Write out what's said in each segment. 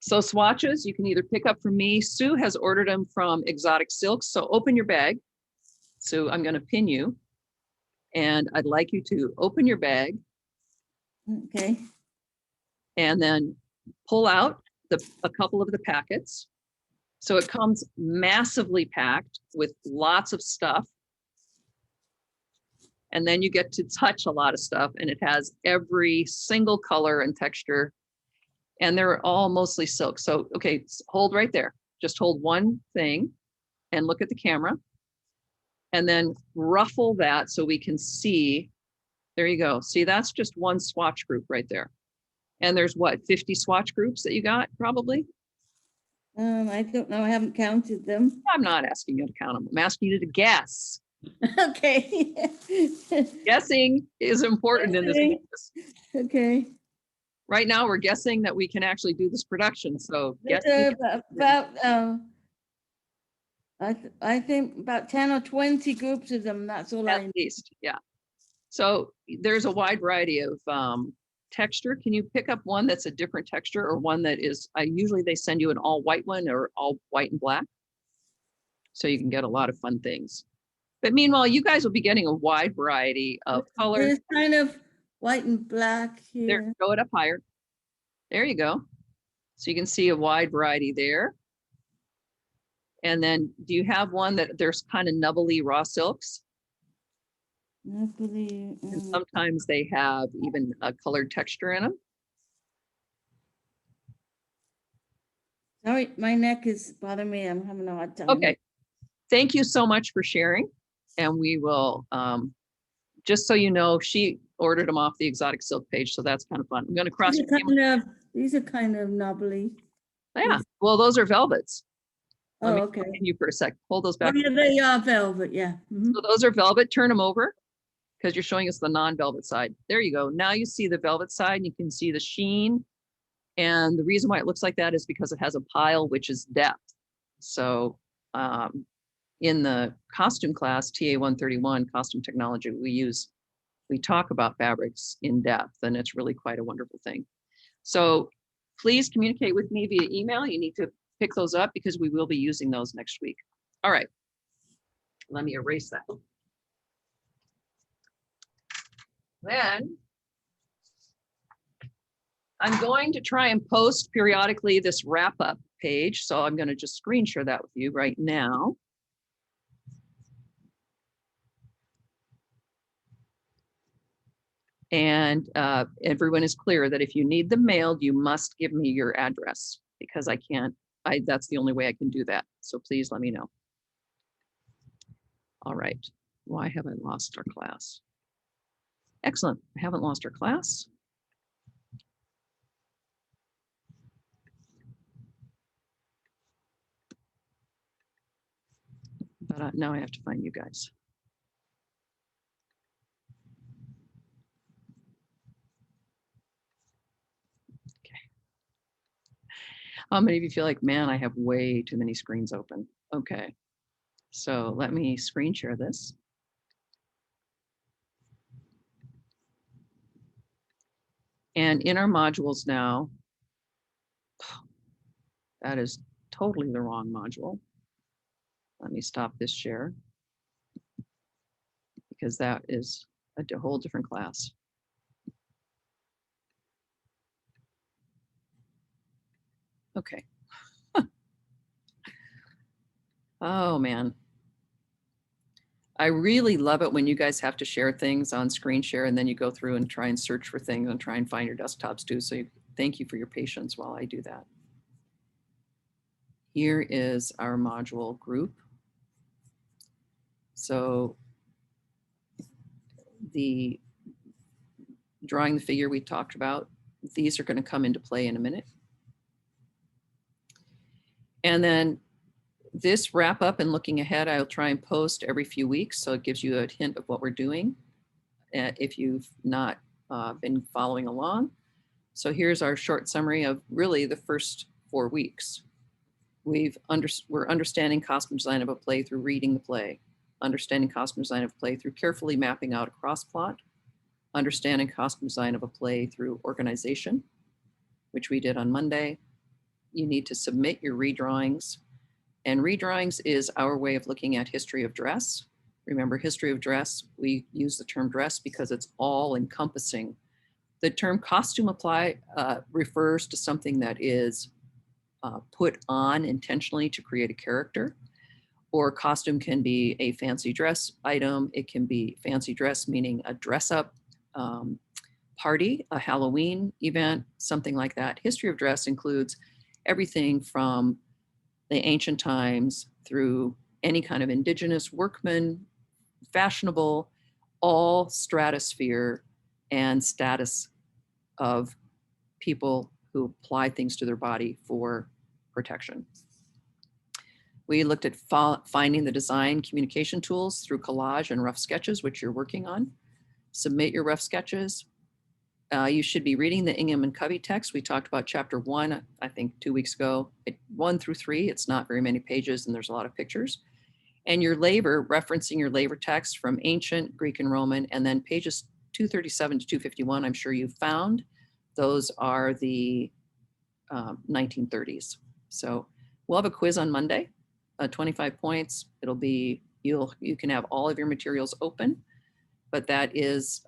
So swatches, you can either pick up from me. Sue has ordered them from Exotic Silks. So open your bag. So I'm going to pin you. And I'd like you to open your bag. Okay. And then pull out a couple of the packets. So it comes massively packed with lots of stuff. And then you get to touch a lot of stuff, and it has every single color and texture, and they're all mostly silk. So, okay, hold right there. Just hold one thing and look at the camera, and then ruffle that so we can see. There you go. See, that's just one swatch group right there. And there's what, 50 swatch groups that you got probably? I don't know. I haven't counted them. I'm not asking you to count them. I'm asking you to guess. Okay. Guessing is important in this business. Okay. Right now, we're guessing that we can actually do this production. So I think about 10 or 20 groups of them. That's all at least, yeah. So there's a wide variety of texture. Can you pick up one that's a different texture, or one that is, usually they send you an all white one or all white and black, so you can get a lot of fun things. But meanwhile, you guys will be getting a wide variety of colors. There's kind of white and black here. There, go it up higher. There you go. So you can see a wide variety there. And then do you have one that there's kind of nubbly raw silks? Nubbly. And sometimes they have even a colored texture in them. Sorry, my neck is bothering me. I'm having a hard time. Okay. Thank you so much for sharing. And we will, just so you know, she ordered them off the Exotic Silk page. So that's kind of fun. I'm going to cross. These are kind of knobbly. Yeah. Well, those are velvets. Oh, okay. You for a sec. Hold those back. Oh, yeah, they are velvet. Yeah. Mm-hmm. So those are velvet. Turn them over, because you're showing us the non-velvet side. There you go. Now you see the velvet side, and you can see the sheen. And the reason why it looks like that is because it has a pile, which is depth. So in the costume class, TA 131, costume technology, we talk about fabrics in depth, and it's really quite a wonderful thing. So please communicate with me via email. You need to pick those up because we will be using those next week. All right. Let me erase that. Then I'm going to try and post periodically this wrap up page. So I'm going to just screen share that with you right now. And everyone is clear that if you need them mailed, you must give me your address, because I can't, that's the only way I can do that. So please let me know. All right. Why have I lost our class? Excellent. I haven't lost our class. But now I have to find you guys. How many of you feel like, man, I have way too many screens open? Okay, so let me screen share this. And in our modules now, that is totally the wrong module. Let me stop this share, because that is a whole different class. Okay. Oh man. I really love it when you guys have to share things on screen share, and then you go through and try and search for things and try and find your desktops too. So thank you for your patience while I do that. Here is our module group. So the drawing the figure we talked about, these are going to come into play in a minute. And then this wrap up and looking ahead, I'll try and post every few weeks. So it gives you a hint of what we're doing if you've not been following along. So here's our short summary of really the first 4 weeks. We're understanding costume design of a play through reading the play, understanding costume design of a play through carefully mapping out a cross plot, understanding costume design of a play through organization, which we did on Monday, you need to submit your redrawings. And redrawings is our way of looking at history of dress. Remember, history of dress, we use the term dress because it's all encompassing. The term costume refers to something that is put on intentionally to create a character, or costume can be a fancy dress item. It can be fancy dress, meaning a dress up party, a Halloween event, something like that. History of dress includes everything from the ancient times through any kind of indigenous workman, fashionable, all stratosphere and status of people who apply things to their body for protection. We looked at finding the design communication tools through collage and rough sketches, which you're working on. Submit your rough sketches. You should be reading the Ingham and Covey text. We talked about chapter 1, I think 2 weeks ago, 1 through 3. It's not very many pages and there's a lot of pictures. And your labor, referencing your labor text from ancient Greek and Roman, and then pages 237 to 251, I'm sure you found. Those are the 1930s. So we'll have a quiz on Monday, 25 points. It'll be, you can have all of your materials open, but that is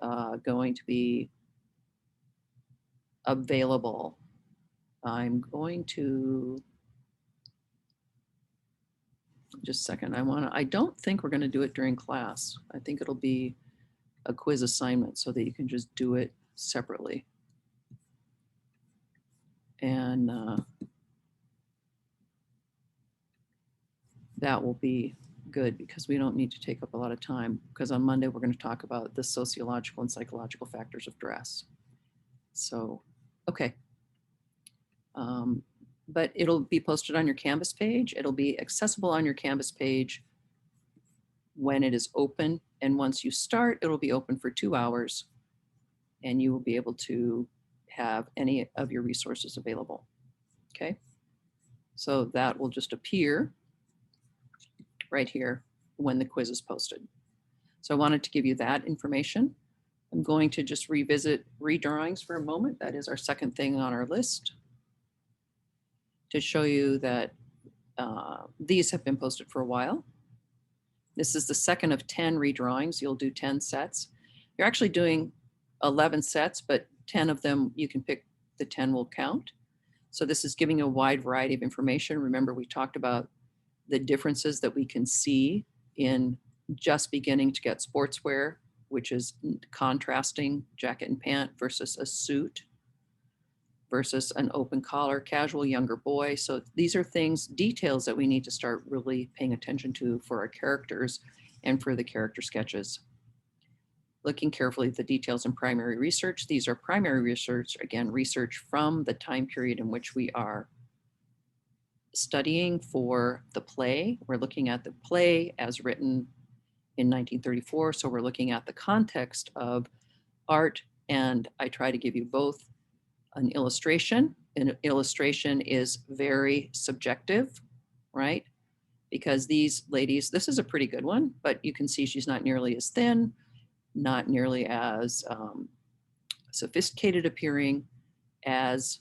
going to be available. I'm going to, just a second, I don't think we're going to do it during class. I think it'll be a quiz assignment so that you can just do it separately. And that will be good because we don't need to take up a lot of time, because on Monday we're going to talk about the sociological and psychological factors of dress. So, okay. But it'll be posted on your Canvas page. It'll be accessible on your Canvas page when it is open. And once you start, it'll be open for 2 hours and you will be able to have any of your resources available. Okay. So that will just appear right here when the quiz is posted. So I wanted to give you that information. I'm going to just revisit redrawings for a moment. That is our second thing on our list, to show you that these have been posted for a while. This is the second of 10 redrawings. You'll do 10 sets. You're actually doing 11 sets, but 10 of them you can pick, the 10 will count. So this is giving you a wide variety of information. Remember, we talked about the differences that we can see in just beginning to get sportswear, which is contrasting jacket and pant versus a suit versus an open collar, casual younger boy. So these are things, details that we need to start really paying attention to for our characters and for the character sketches. Looking carefully at the details in primary research. These are primary research, again, research from the time period in which we are studying for the play. We're looking at the play as written in 1934. So we're looking at the context of art, and I try to give you both an illustration. An illustration is very subjective, right? Because these ladies, this is a pretty good one, but you can see she's not nearly as thin, not nearly as sophisticated appearing as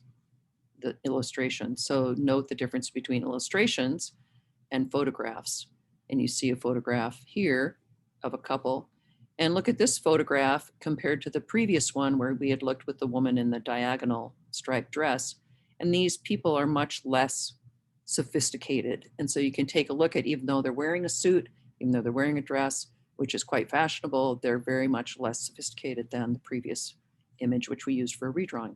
the illustration. So note the difference between illustrations and photographs. And you see a photograph here of a couple. And look at this photograph compared to the previous one where we had looked with the woman in the diagonal striped dress. And these people are much less sophisticated. And so you can take a look at, even though they're wearing a suit, even though they're wearing a dress, which is quite fashionable, they're very much less sophisticated than the previous image, which we used for a redrawing.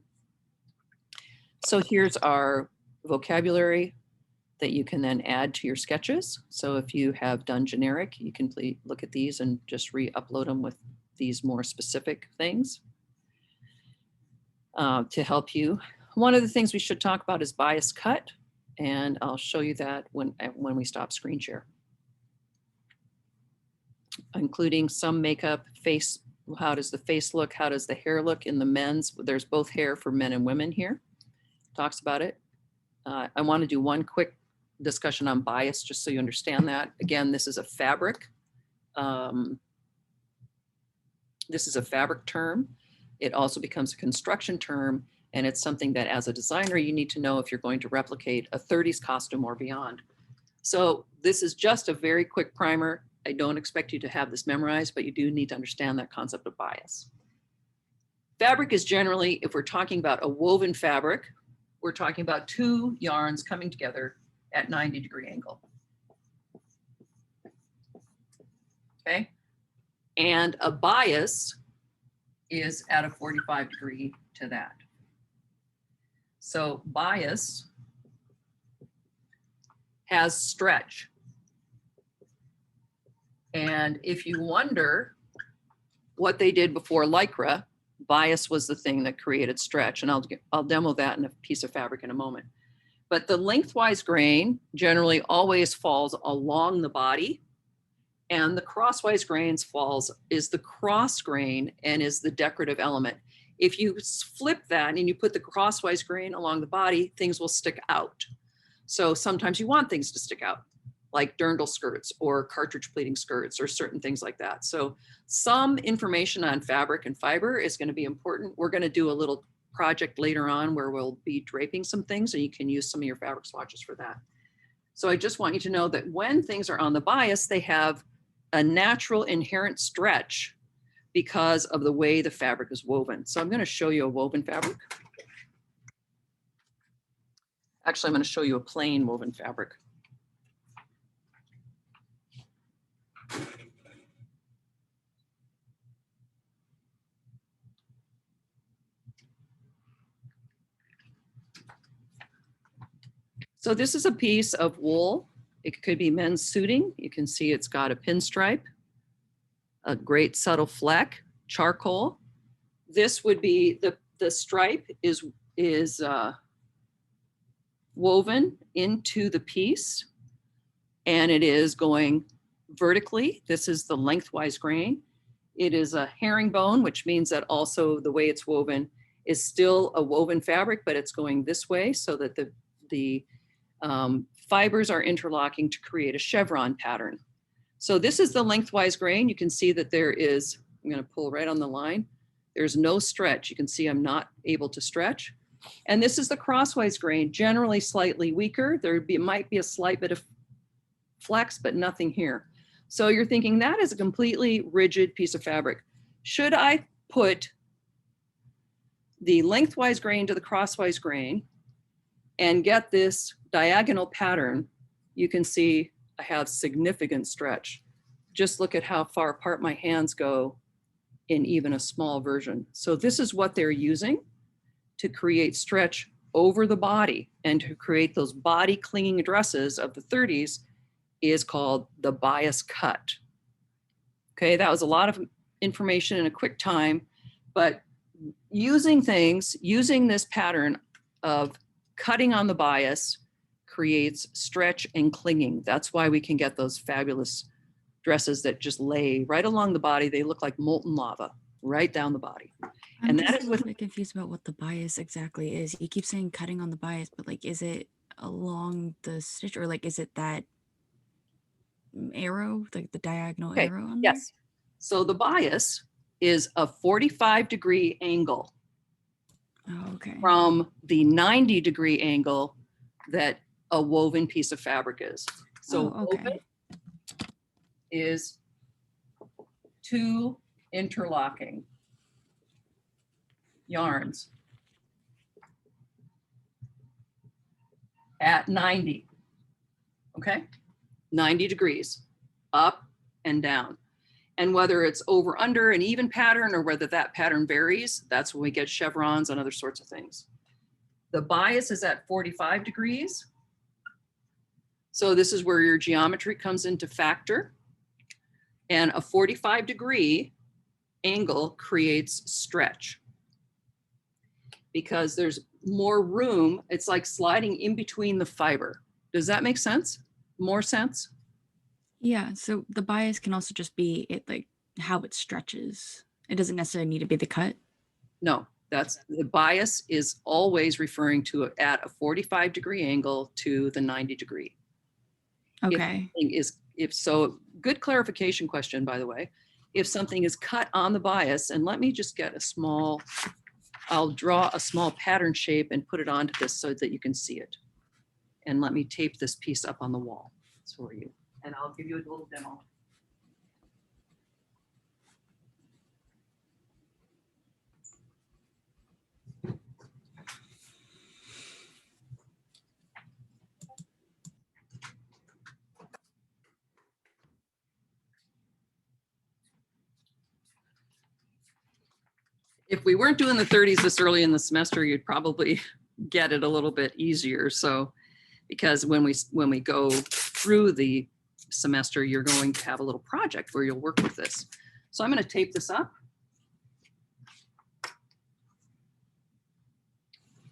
So here's our vocabulary that you can then add to your sketches. So if you have done generic, you can look at these and just re-upload them with these more specific things to help you. One of the things we should talk about is bias cut, and I'll show you that when we stop screen share. Including some makeup, face, how does the face look? How does the hair look in the men's? There's both hair for men and women here. Talks about it. I want to do one quick discussion on bias, just so you understand that. Again, this is a fabric. This is a fabric term. It also becomes a construction term, And it's something that as a designer, you need to know if you're going to replicate a 30s costume or beyond. So this is just a very quick primer. I don't expect you to have this memorized, but you do need to understand that concept of bias. Fabric is generally, if we're talking about a woven fabric, we're talking about two yarns coming together at 90-degree angle. Okay. And a bias is at a 45-degree to that. So bias has stretch. And if you wonder what they did before Lycra, bias was the thing that created stretch. And I'll demo that in a piece of fabric in a moment. But the lengthwise grain generally always falls along the body, and the crosswise grains is the cross grain and is the decorative element. If you flip that and you put the crosswise grain along the body, things will stick out. So sometimes you want things to stick out, like dirndl skirts or cartridge pleating skirts or certain things like that. So some information on fabric and fiber is going to be important. We're going to do a little project later on where we'll be draping some things, and you can use some of your fabric swatches for that. So I just want you to know that when things are on the bias, they have a natural inherent stretch because of the way the fabric is woven. So I'm going to show you a woven fabric. Actually, I'm going to show you a plain woven fabric. So this is a piece of wool. It could be men's suiting. You can see it's got a pinstripe, a great subtle fleck, charcoal. This would be the stripe is woven into the piece, and it is going vertically. This is the lengthwise grain. It is a herringbone, which means that also the way it's woven is still a woven fabric, but it's going this way so that the fibers are interlocking to create a chevron pattern. So this is the lengthwise grain. You can see that there is, I'm going to pull right on the line. There's no stretch. You can see I'm not able to stretch. And this is the crosswise grain, generally slightly weaker. Might be a slight bit of flex, but nothing here. So you're thinking that is a completely rigid piece of fabric. Should I put the lengthwise grain to the crosswise grain and get this diagonal pattern, you can see I have significant stretch. Just look at how far apart my hands go in even a small version. So this is what they're using to create stretch over the body and to create those body clinging dresses of the 30s is called the bias cut. Okay, that was a lot of information in a quick time, but using this pattern of cutting on the bias creates stretch and clinging. That's why we can get those fabulous dresses that just lay right along the body. They look like molten lava right down the body. I'm just a little bit confused about what the bias exactly is. You keep saying cutting on the bias, but like, is it along the stitch, or like, is it that arrow, like the diagonal arrow on there? Yes. So the bias is a 45-degree angle from the 90-degree angle that a woven piece of fabric is. So woven is two interlocking yarns at 90, okay? 90 degrees, up and down. And whether it's over under an even pattern or whether that pattern varies, that's when we get chevrons and other sorts of things. The bias is at 45 degrees. So this is where your geometry comes into factor. And a 45-degree angle creates stretch because there's more room. It's like sliding in between the fiber. Does that make sense? More sense? Yeah, so the bias can also just be like how it stretches. It doesn't necessarily need to be the cut. No, the bias is always referring to at a 45-degree angle to the 90-degree. Okay. If so, good clarification question, by the way. If something is cut on the bias, and let me just get a small I'll draw a small pattern shape and put it onto this so that you can see it. And let me tape this piece up on the wall for you. And I'll give you a little demo. If we weren't doing the 30s this early in the semester, you'd probably get it a little bit easier. So, because when we go through the semester, you're going to have a little project where you'll work with this. So I'm going to tape this up.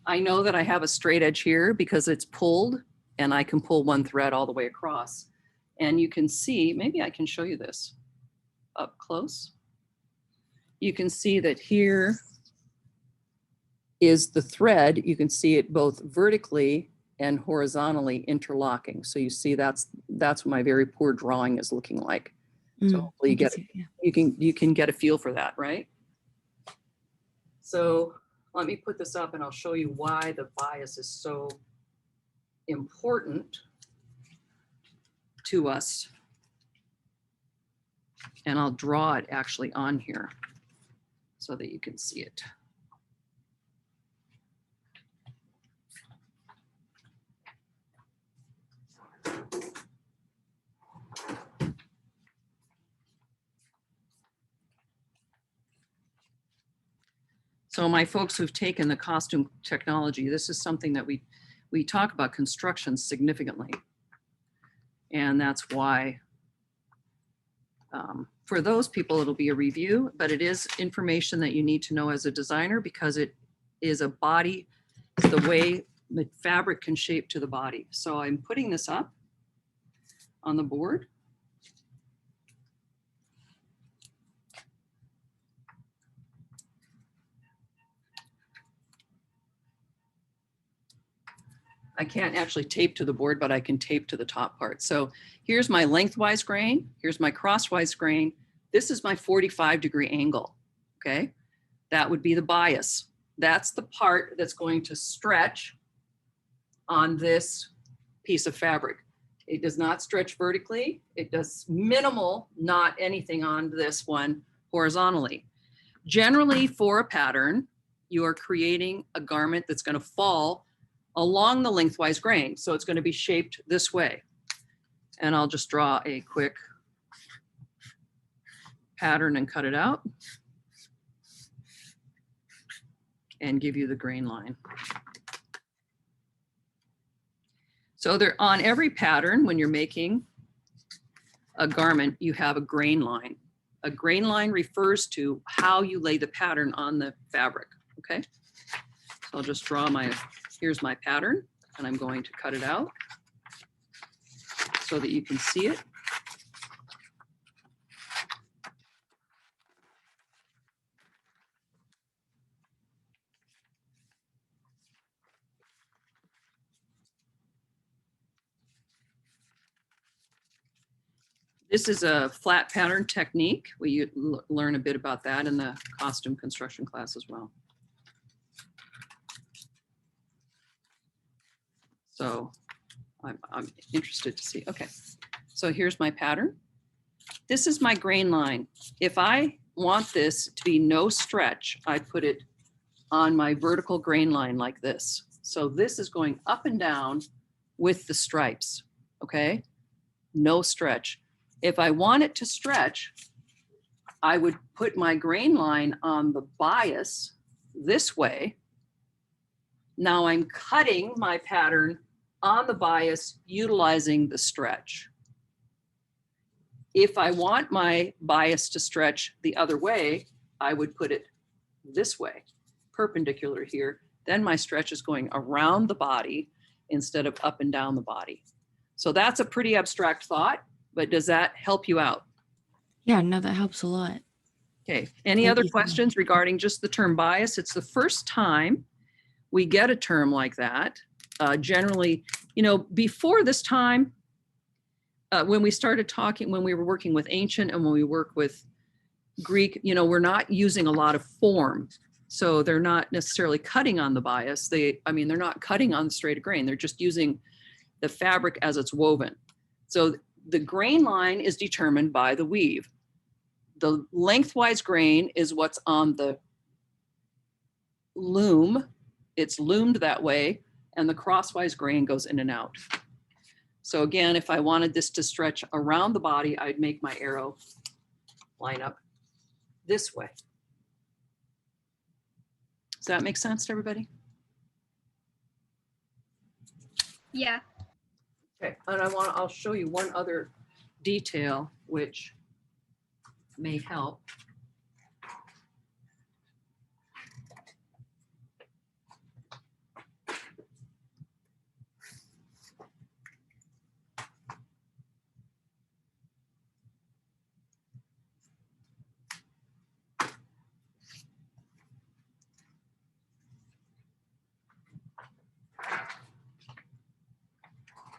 I know that I have a straight edge here because it's pulled, and I can pull one thread all the way across. And you can see, maybe I can show you this up close. You can see that here is the thread. You can see it both vertically and horizontally interlocking. So you see that's what my very poor drawing is looking like. So hopefully you get you can get a feel for that, right? So let me put this up and I'll show you why the bias is so important to us. And I'll draw it actually on here so that you can see it. So my folks who've taken the costume technology, this is something that we talk about construction significantly. And that's why for those people, it'll be a review, but it is information that you need to know as a designer because it is a body, the way the fabric can shape to the body. So I'm putting this up on the board. I can't actually tape to the board, but I can tape to the top part. So here's my lengthwise grain. Here's my crosswise grain. This is my 45-degree angle, okay? That would be the bias. That's the part that's going to stretch on this piece of fabric. It does not stretch vertically. It does minimal, not anything on this one horizontally. Generally for a pattern, you are creating a garment that's going to fall along the lengthwise grain. So it's going to be shaped this way. And I'll just draw a quick pattern and cut it out and give you the grain line. So there, on every pattern, when you're making a garment, you have a grain line. A grain line refers to how you lay the pattern on the fabric, okay? So I'll just draw my, here's my pattern, and I'm going to cut it out so that you can see it. This is a flat pattern technique. We learn a bit about that in the costume construction class as well. So I'm interested to see. Okay, so here's my pattern. This is my grain line. If I want this to be no stretch, I put it on my vertical grain line like this. So this is going up and down with the stripes, okay? No stretch. If I want it to stretch, I would put my grain line on the bias this way. Now I'm cutting my pattern on the bias utilizing the stretch. If I want my bias to stretch the other way, I would put it this way, perpendicular here. Then my stretch is going around the body instead of up and down the body. So that's a pretty abstract thought, but does that help you out? Yeah, no, that helps a lot. Okay, any Thank other you so much. questions regarding just the term bias? It's the first time we get a term like that. Generally, you know, before this time, when we started talking, when we were working with ancient and when we work with Greek, you know, we're not using a lot of form. So they're not necessarily cutting on the bias. They're not cutting on the straight of grain. They're just using the fabric as it's woven. So the grain line is determined by the weave. The lengthwise grain is what's on the loom. It's loomed that way, and the crosswise grain goes in and out. So again, if I wanted this to stretch around the body, I'd make my arrow line up this way. Does that make sense to everybody? Yeah. Okay, and I'll show you one other detail which may help.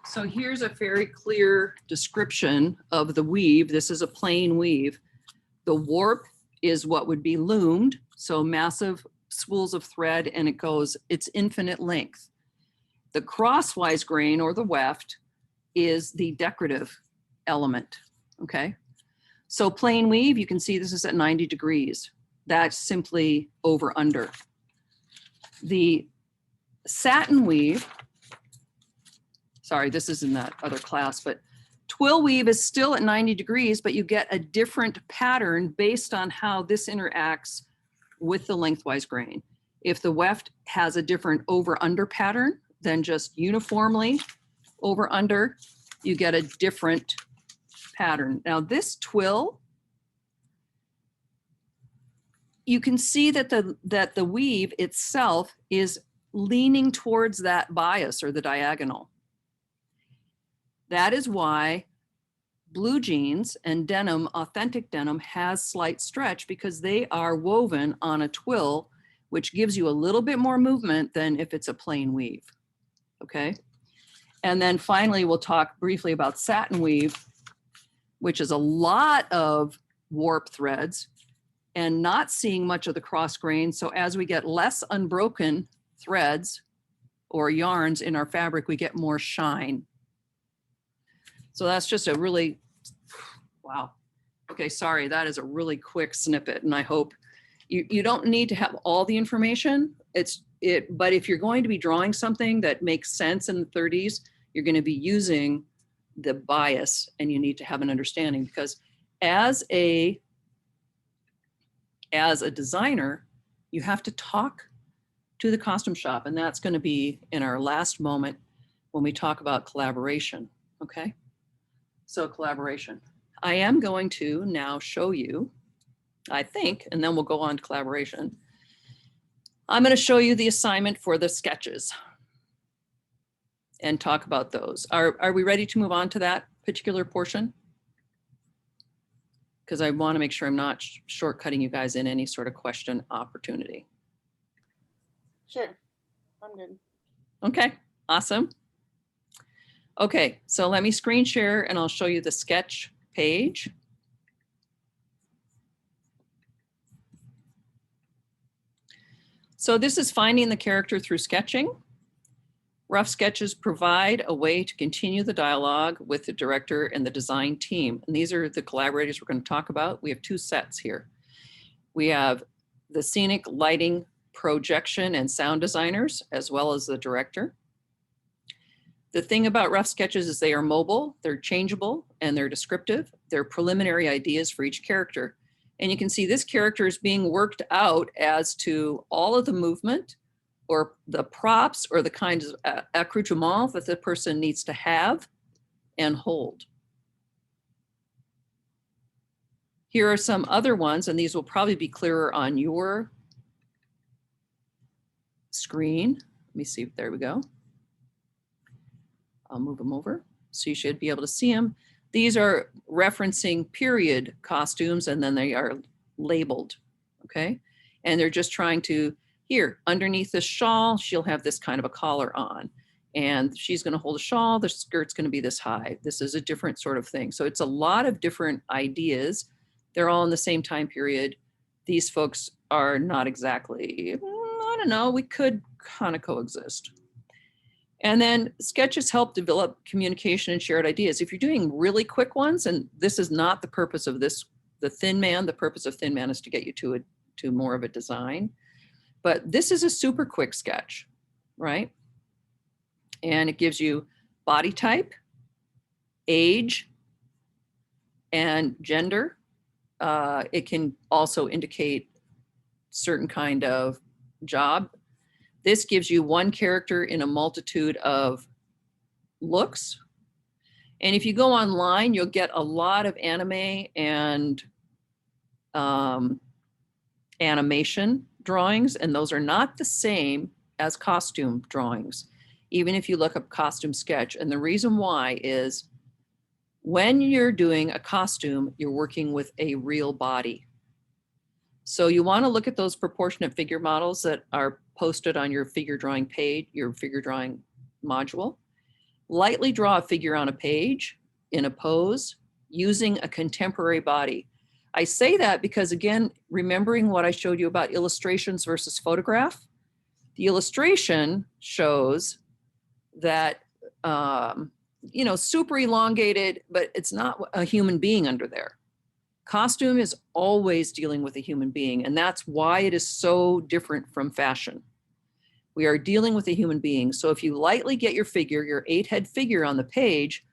So here's a very clear description of the weave. This is a plain weave. The warp is what would be loomed, so massive spools of thread, and it's infinite length. The crosswise grain, or the weft, is the decorative element, okay? So plain weave, you can see this is at 90 degrees. That's simply over under. The satin weave, sorry, this is in that other class, but twill weave is still at 90 degrees, but you get a different pattern based on how this interacts with the lengthwise grain. If the weft has a different over-under pattern than just uniformly over-under, you get a different pattern. Now this twill, you can see that the weave itself is leaning towards that bias or the diagonal. That is why blue jeans and denim, authentic denim, has slight stretch, because they are woven on a twill, which gives you a little bit more movement than if it's a plain weave, okay? And then finally, we'll talk briefly about satin weave, which is a lot of warp threads and not seeing much of the cross grain. So as we get less unbroken threads or yarns in our fabric, we get more shine. So that's just a really, wow. Okay, sorry, that is a really quick snippet, and I hope you don't need to have all the information. But if you're going to be drawing something that makes sense in the 30s, you're going to be using the bias, and you need to have an understanding, because as a designer, you have to talk to the costume shop, and that's going to be in our last moment when we talk about collaboration, okay? So collaboration. I am going to now show you, I think, and then we'll go on to collaboration. I'm going to show you the assignment for the sketches and talk about those. Are we ready to move on to that particular portion? Because I want to make sure I'm not shortcutting you guys in any sort of question opportunity. Sure, I'm good. Okay, awesome. Okay, so let me screen share and I'll show you the sketch page. So this is finding the character through sketching. Rough sketches provide a way to continue the dialogue with the director and the design team. And these are the collaborators we're going to talk about. We have two sets here. We have the scenic lighting, projection, and sound designers, as well as the director. The thing about rough sketches is they are mobile, they're changeable, and they're descriptive. They're preliminary ideas for each character. And you can see this character is being worked out as to all of the movement or the props or the kinds of accoutrements that the person needs to have and hold. Here are some other ones, and these will probably be clearer on your screen. Let me see, there we go. I'll move them over so you should be able to see them. These are referencing period costumes, and then they are labeled, okay? And they're just trying to, here, underneath this shawl, she'll have this kind of a collar on, and she's gonna hold a shawl, the skirt's gonna be this high. This is a different sort of thing. So it's a lot of different ideas. They're all in the same time period. These folks are not exactly, I don't know, we could kind of coexist. And then sketches help develop communication and shared ideas. If you're doing really quick ones, and this is not the purpose of this, the Thin Man, the purpose of Thin Man is to get you to more of a design. But this is a super quick sketch, right? And it gives you body type, age, and gender. It can also indicate certain kind of job. This gives you one character in a multitude of looks. And if you go online, you'll get a lot of anime and animation drawings, and those are not the same as costume drawings, even if you look up costume sketch. And the reason why is when you're doing a costume, you're working with a real body. So you want to look at those proportionate figure models that are posted on your figure drawing page, your figure drawing module. Lightly draw a figure on a page in a pose using a contemporary body. I say that because, again, remembering what I showed you about illustrations versus photograph, the illustration shows that, super elongated, but it's not a human being under there. Costume is always dealing with a human being, and that's why it is so different from fashion. We are dealing with a human being. So if you lightly get your figure, your 8-head figure on the page,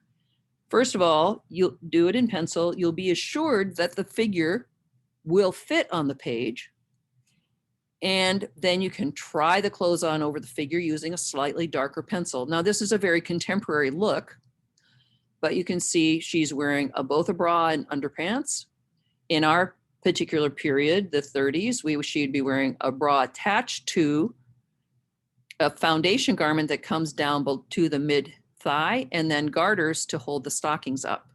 first of all, you'll do it in pencil. You'll be assured that the figure will fit on the page. And then you can try the clothes on over the figure using a slightly darker pencil. Now, this is a very contemporary look, but you can see she's wearing both a bra and underpants. In our particular period, the 30s, she'd be wearing a bra attached to a foundation garment that comes down to the mid thigh, and then garters to hold the stockings up,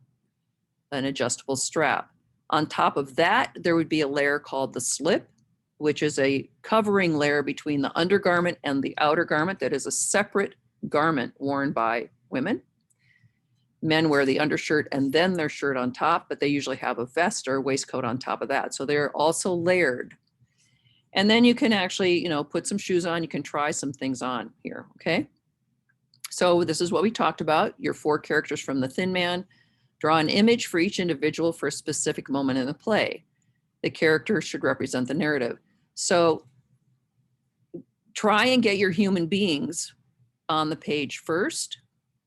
an adjustable strap. On top of that, there would be a layer called the slip, which is a covering layer between the undergarment and the outer garment that is a separate garment worn by women. Men wear the undershirt and then their shirt on top, but they usually have a vest or waistcoat on top of that. So they're also layered. And then you can actually, put some shoes on. You can try some things on here, okay? So this is what we talked about, your 4 characters from the Thin Man. Draw an image for each individual for a specific moment in the play. The character should represent the narrative. So try and get your human beings on the page first,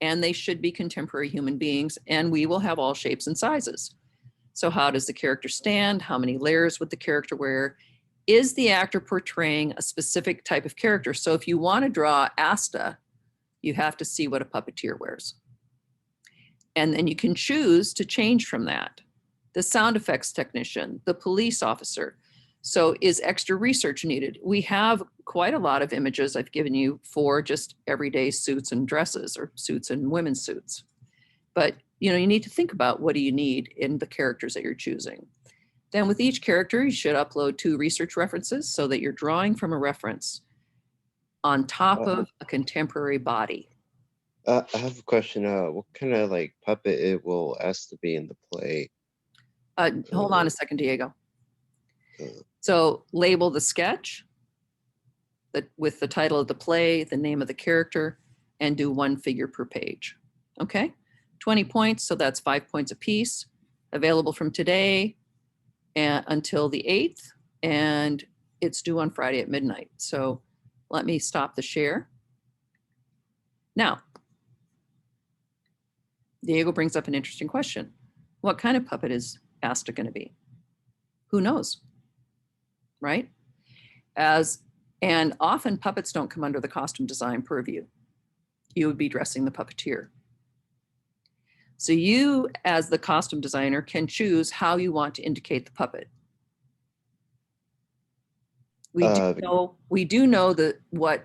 and they should be contemporary human beings, and we will have all shapes and sizes. So how does the character stand? How many layers would the character wear? Is the actor portraying a specific type of character? So if you want to draw Asta, you have to see what a puppeteer wears. And then you can choose to change from that. The sound effects technician, the police officer. So is extra research needed? We have quite a lot of images I've given you for just everyday suits and dresses, or suits and women's suits. But you need to think about what do you need in the characters that you're choosing. Then with each character, you should upload 2 research references so that you're drawing from a reference on top of a contemporary body. I have a question. What kind of puppet it will ask to be in the play? Hold on a second, Diego. So label the sketch with the title of the play, the name of the character, and do 1 figure per page. Okay, 20 points, so that's 5 points apiece. Available from today until the 8th, and it's due on Friday at midnight. So let me stop the share. Now, Diego brings up an interesting question. What kind of puppet is Asta going to be? Who knows, right? And often puppets don't come under the costume design purview. You would be dressing the puppeteer. So you, as the costume designer, can choose how you want to indicate the puppet. We do know what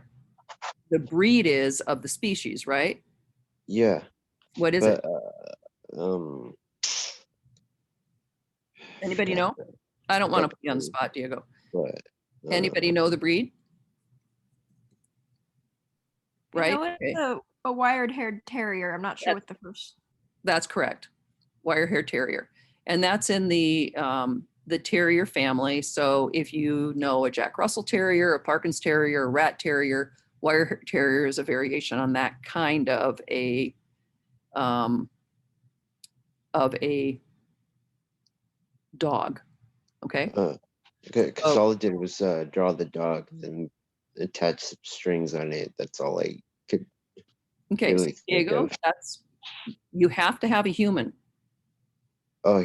the breed is of the species, right? Yeah. What is it? Anybody know? I don't want to put you on the spot, Diego. But, Anybody know the breed? Right? I know it's a wired-haired terrier. I'm not sure what the first. That's correct. Wire-haired terrier. And that's in the the terrier family. So if you know a Jack Russell Terrier, a Parkins Terrier, a Rat Terrier, Wire Terrier is a variation on that kind of a dog. Okay. Because Oh. all I did was draw the dog and attach some strings on it. That's all I could Okay. So really think Diego, of. you have to have a human. Oh,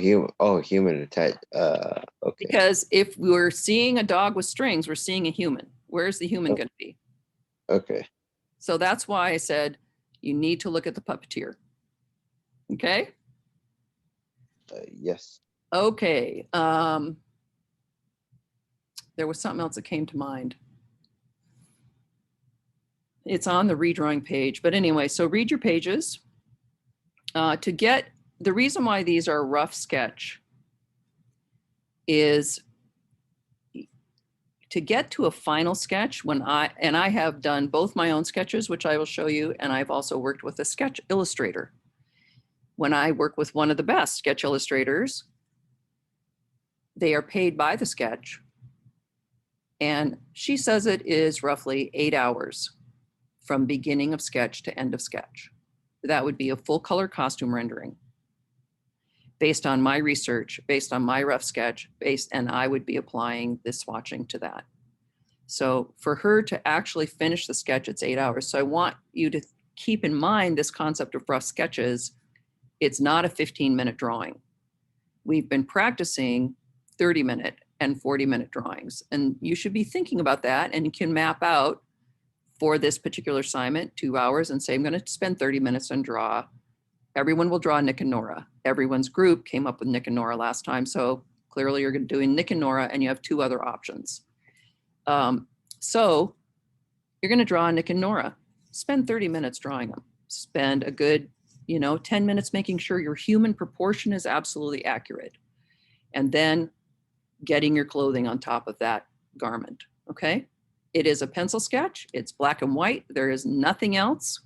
human attach. Okay. Because if we're seeing a dog with strings, we're seeing a human. Where's the human Oh. going to be? Okay. So that's why I said you need to look at the puppeteer. Okay. Yes. Okay. There was something else that came to mind. It's on the redrawing page, but anyway, so read your pages. To get the reason why these are a rough sketch is to get to a final sketch when I have done both my own sketches, which I will show you, and I've also worked with a sketch illustrator. When I work with one of the best sketch illustrators, they are paid by the sketch. And she says it is roughly 8 hours from beginning of sketch to end of sketch. That would be a full color costume rendering based on my research, based on my rough sketch, and I would be applying this swatching to that. So for her to actually finish the sketch, it's 8 hours. So I want you to keep in mind this concept of rough sketches. It's not a 15-minute drawing. We've been practicing 30-minute and 40-minute drawings, and you should be thinking about that, and you can map out for this particular assignment 2 hours and say, I'm going to spend 30 minutes and draw. Everyone will draw Nick and Nora. Everyone's group came up with Nick and Nora last time. So clearly you're doing Nick and Nora, and you have 2 other options. So you're going to draw Nick and Nora. Spend 30 minutes drawing them. Spend a good, 10 minutes making sure your human proportion is absolutely accurate. And then getting your clothing on top of that garment, okay? It is a pencil sketch. It's black and white. There is nothing else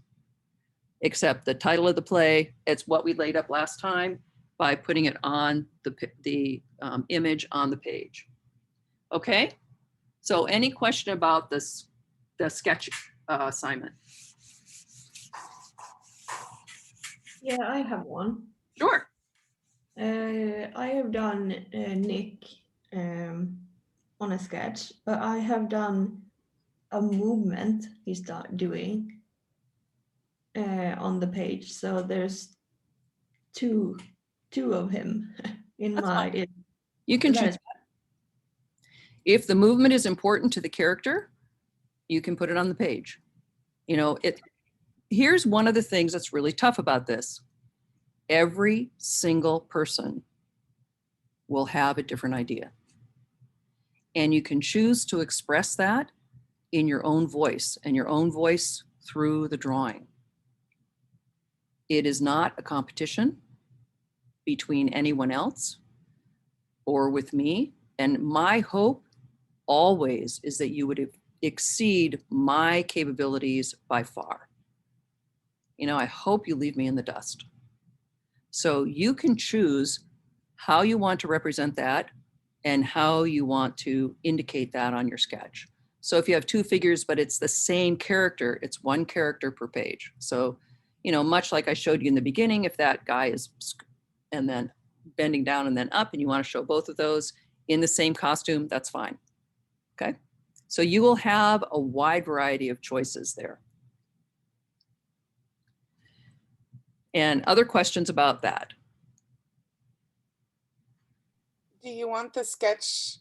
except the title of the play. It's what we laid up last time by putting it on the image on the page. Okay? So any question about this, the sketch assignment? Yeah, I have one. Sure. I have done Nick on a sketch, but I have done a movement he's doing on the page. So there's two of him in That's my. fine. You can choose. If the movement is important to the character, you can put it on the page. Here's one of the things that's really tough about this. Every single person will have a different idea. And you can choose to express that in your own voice, and your own voice through the drawing. It is not a competition between anyone else or with me. And my hope always is that you would exceed my capabilities by far. I hope you leave me in the dust. So you can choose how you want to represent that and how you want to indicate that on your sketch. So if you have 2 figures, but it's the same character, it's 1 character per page. So, much like I showed you in the beginning, if that guy is and then bending down and then up, and you want to show both of those in the same costume, that's fine. Okay. So you will have a wide variety of choices there. And other questions about that? Do you want the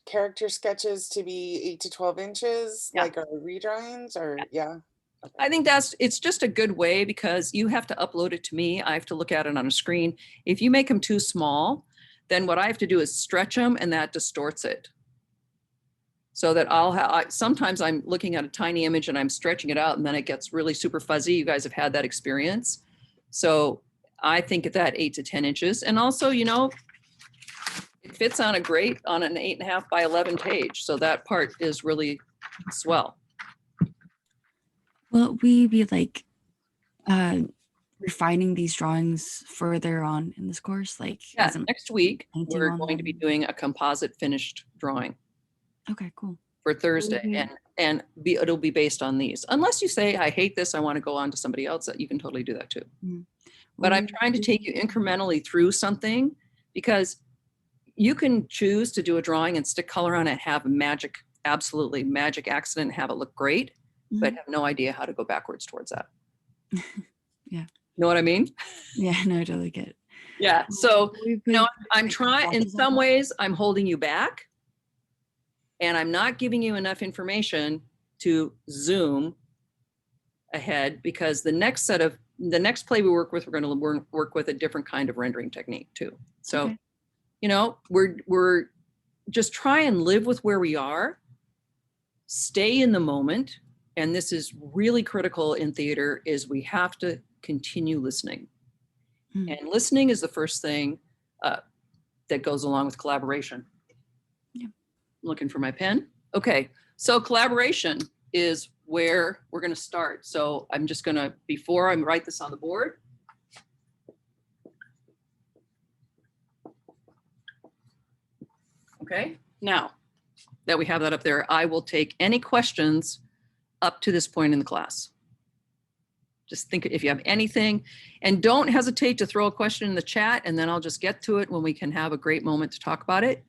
character sketches to be 8 to 12 inches, Yeah. like our redrawings, or yeah? Okay. I think it's just a good way, because you have to upload it to me. I have to look at it on a screen. If you make them too small, then what I have to do is stretch them, and that distorts it. So that sometimes I'm looking at a tiny image and I'm stretching it out, and then it gets really super fuzzy. You guys have had that experience. So I think at that 8 to 10 inches, and also, it fits on an 8.5 by 11 page. So that part is really swell. Will we be like refining these drawings further on in this course? Like, Yeah, as I'm next week, painting we're on going to be them? doing a composite finished drawing Okay, cool. for Thursday, Mhm. and it'll be based on these. Unless you say, I hate this, I want to go on to somebody else, that you can totally do that too. But I'm Will trying to take you incrementally through something, because you can choose to do a drawing and stick color on it, have a magic, absolutely magic accident, and have it look great, but Mhm. have no idea how to go backwards towards that. Yeah. Know what I mean? Yeah, no, I totally get it. Yeah. So, Will we you know, put, I'm like, trying, in swatches on some top? ways, I'm holding you back, and I'm not giving you enough information to zoom ahead, because the next play we work with, we're going to work with a different kind of rendering technique too. So, Okay. you know, we're just try and live with where we are, stay in the moment. And this is really critical in theater, is we have to continue listening. Mm. And listening is the first thing that goes along with collaboration. Yeah. Looking for my pen. Okay, so collaboration is where we're going to start. So I'm just going to, before I write this on the board, okay, now that we have that up there, I will take any questions up to this point in the class. Just think if you have anything, and don't hesitate to throw a question in the chat, and then I'll just get to it when we can have a great moment to talk about it.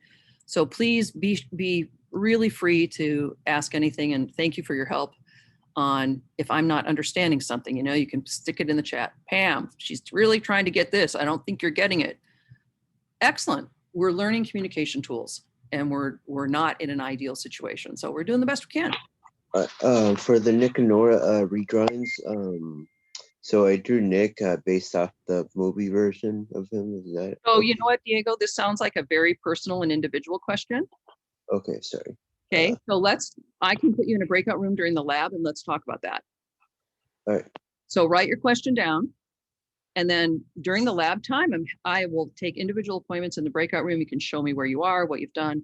So please be really free to ask anything, and thank you for your help on if I'm not understanding something. You know, you can stick it in the chat. Pam, she's really trying to get this. I don't think you're getting it. Excellent. We're learning communication tools, and we're not in an ideal situation. So we're doing the best we can. For the Nick and Nora redrawings, so I drew Nick based off the movie version of him. Is that So okay? you know what, Diego, this sounds like a very personal and individual question. Okay, sorry. Okay, so I can put you in a breakout room during the lab and let's talk about that. All right. So write your question down. And then during the lab time, I will take individual appointments in the breakout room. You can show me where you are, what you've done.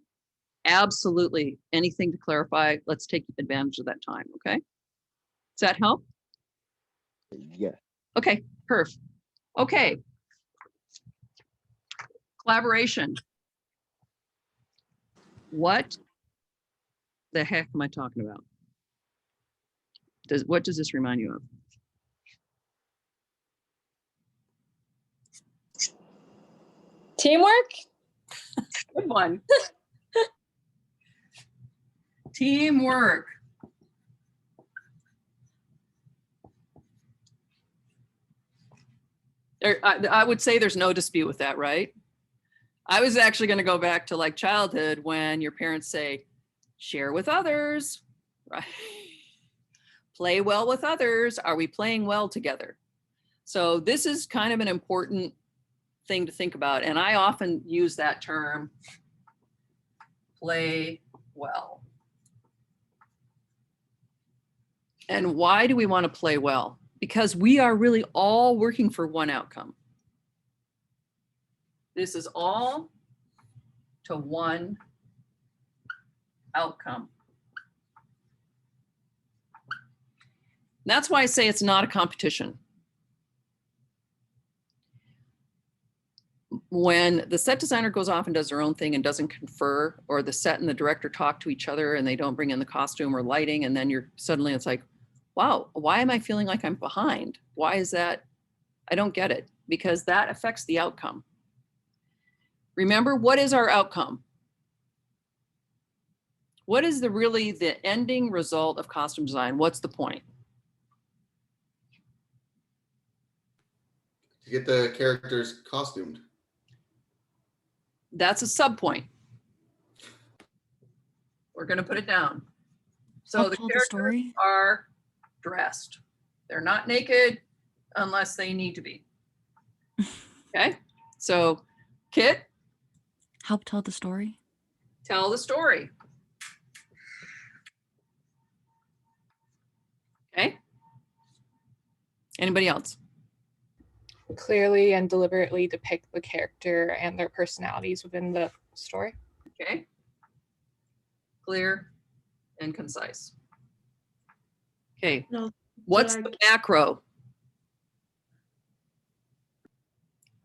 Absolutely. Anything to clarify, let's take advantage of that time, okay? Does that help? Yeah. Okay, perf. Okay. Collaboration. What the heck am I talking about? What does this remind you of? Teamwork? Good one. Teamwork. I would say there's no dispute with that, right? I was actually going to go back to like childhood when your parents say, share with others, right? Play well with others. Are we playing well together? So this is kind of an important thing to think about. And I often use that term, play well. And why do we want to play well? Because we are really all working for one outcome. This is all to one outcome. That's why I say it's not a competition. When the set designer goes off and does their own thing and doesn't confer, or the set and the director talk to each other and they don't bring in the costume or lighting, and then it's like, wow, why am I feeling like I'm behind? Why is that? I don't get it, because that affects the outcome. Remember, what is our outcome? What is really the ending result of costume design? What's the point? To get the characters costumed. That's a sub point. We're going to put it down. So I'll the tell the characters story. are dressed. They're not naked unless they need to be. Okay. So Kit, Help tell the story. tell the story. Okay. Anybody else? Clearly and deliberately depict the character and their personalities within the story. Okay. Clear and concise. Okay. No, What's like- the macro?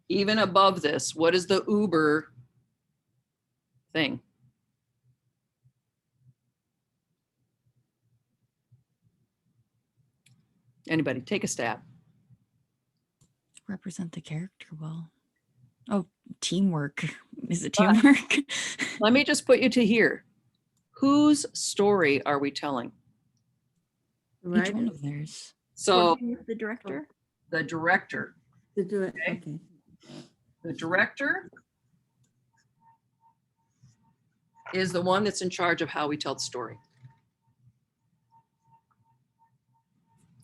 Even above this, what is the Uber thing? Anybody, take a stab. Represent the character well. Oh, teamwork. Is it teamwork? Let me just put you to here. Whose story are we telling? Each Right? one of theirs. So Working with the director. the director, To do it, Okay. okay. the director is the one that's in charge of how we tell the story.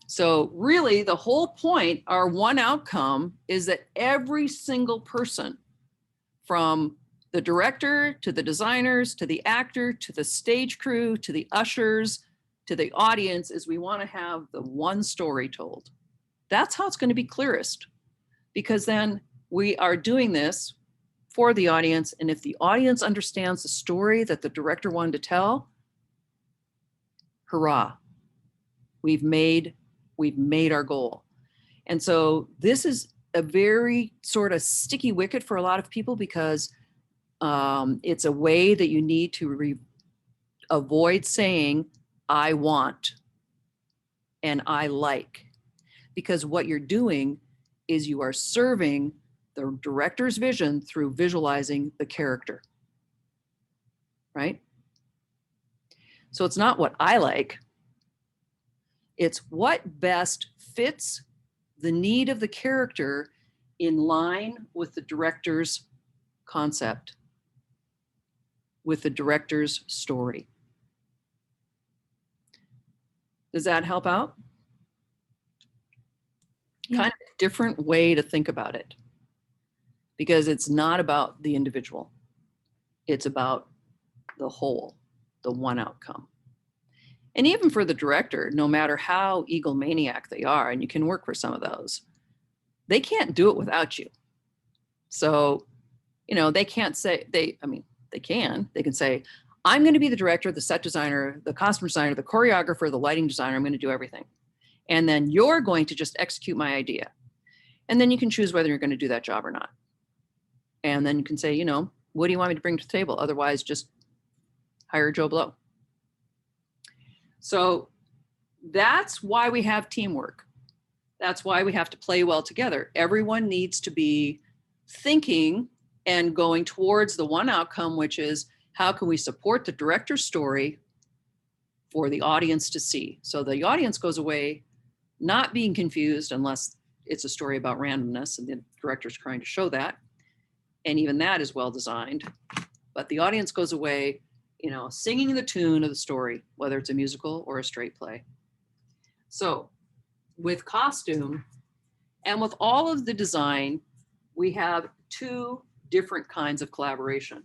So really the whole point, our one outcome is that every single person, from the director to the designers, to the actor, to the stage crew, to the ushers, to the audience, is we want to have the one story told. That's how it's going to be clearest, because then we are doing this for the audience. And if the audience understands the story that the director wanted to tell, hurrah, we've made our goal. And so this is a very sort of sticky wicket for a lot of people, because it's a way that you need to avoid saying, I want and I like, because what you're doing is you are serving the director's vision through visualizing the character, right? So it's not what I like, it's what best fits the need of the character in line with the director's concept, with the director's story. Does that help out? Yeah. Kind of a different way to think about it, because it's not about the individual. It's about the whole, the one outcome. And even for the director, no matter how egomaniac they are, and you can work for some of those, they can't do it without you. So, they can't say, they can say, I'm going to be the director, the set designer, the costume designer, the choreographer, the lighting designer. I'm going to do everything. And then you're going to just execute my idea. And then you can choose whether you're going to do that job or not. And then you can say, what do you want me to bring to the table? Otherwise, just hire Joe Blow. So that's why we have teamwork. That's why we have to play well together. Everyone needs to be thinking and going towards the one outcome, which is, how can we support the director's story for the audience to see? So the audience goes away not being confused, unless it's a story about randomness and the director's trying to show that. And even that is well designed. But the audience goes away, singing the tune of the story, whether it's a musical or a straight play. So with costume and with all of the design, we have two different kinds of collaboration.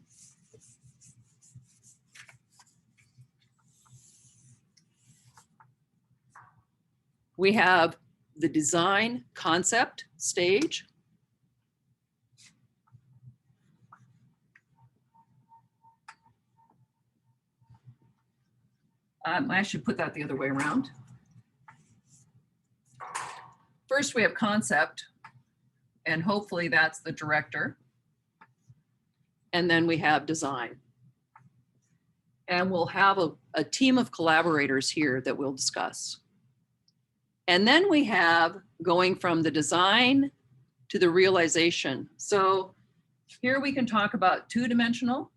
We have the design concept stage. I should put that the other way around. First, we have concept, and hopefully that's the director. And then we have design. And we'll have a team of collaborators here that we'll discuss. And then we have going from the design to the realization. So here we can talk about two-dimensional,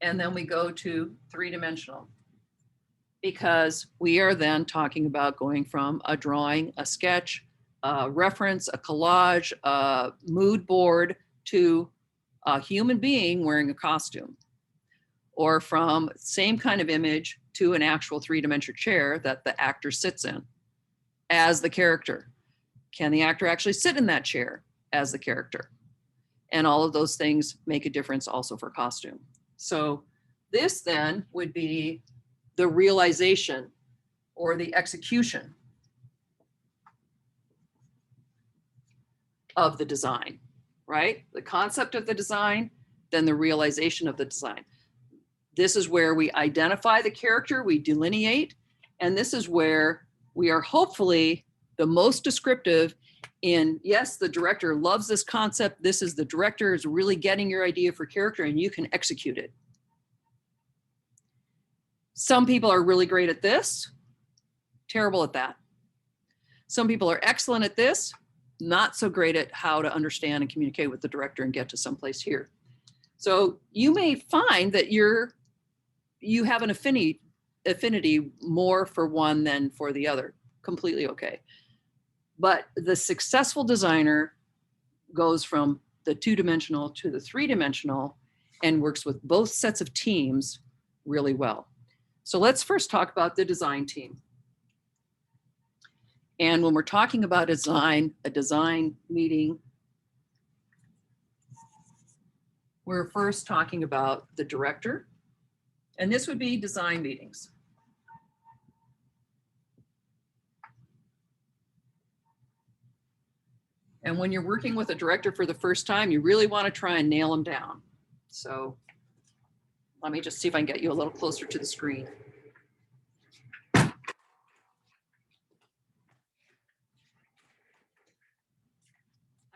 and then we go to three-dimensional, because we are then talking about going from a drawing, a sketch, a reference, a collage, a mood board, to a human being wearing a costume, or from same kind of image to an actual three-dimensional chair that the actor sits in as the character. Can the actor actually sit in that chair as the character? And all of those things make a difference also for costume. So this then would be the realization or the execution of the design, right? The concept of the design, then the realization of the design. This is where we identify the character, we delineate, and this is where we are hopefully the most descriptive in, yes, the director loves this concept. This is the director is really getting your idea for character and you can execute it. Some people are really great at this, terrible at that. Some people are excellent at this, not so great at how to understand and communicate with the director and get to someplace here. So you may find that you have an affinity more for one than for the other. Completely okay. But the successful designer goes from the 2-dimensional to the 3-dimensional and works with both sets of teams really well. So let's first talk about the design team. And when we're talking about a design meeting, we're first talking about the director, and this would be design meetings. And when you're working with a director for the first time, you really want to try and nail them down. So let me just see if I can get you a little closer to the screen.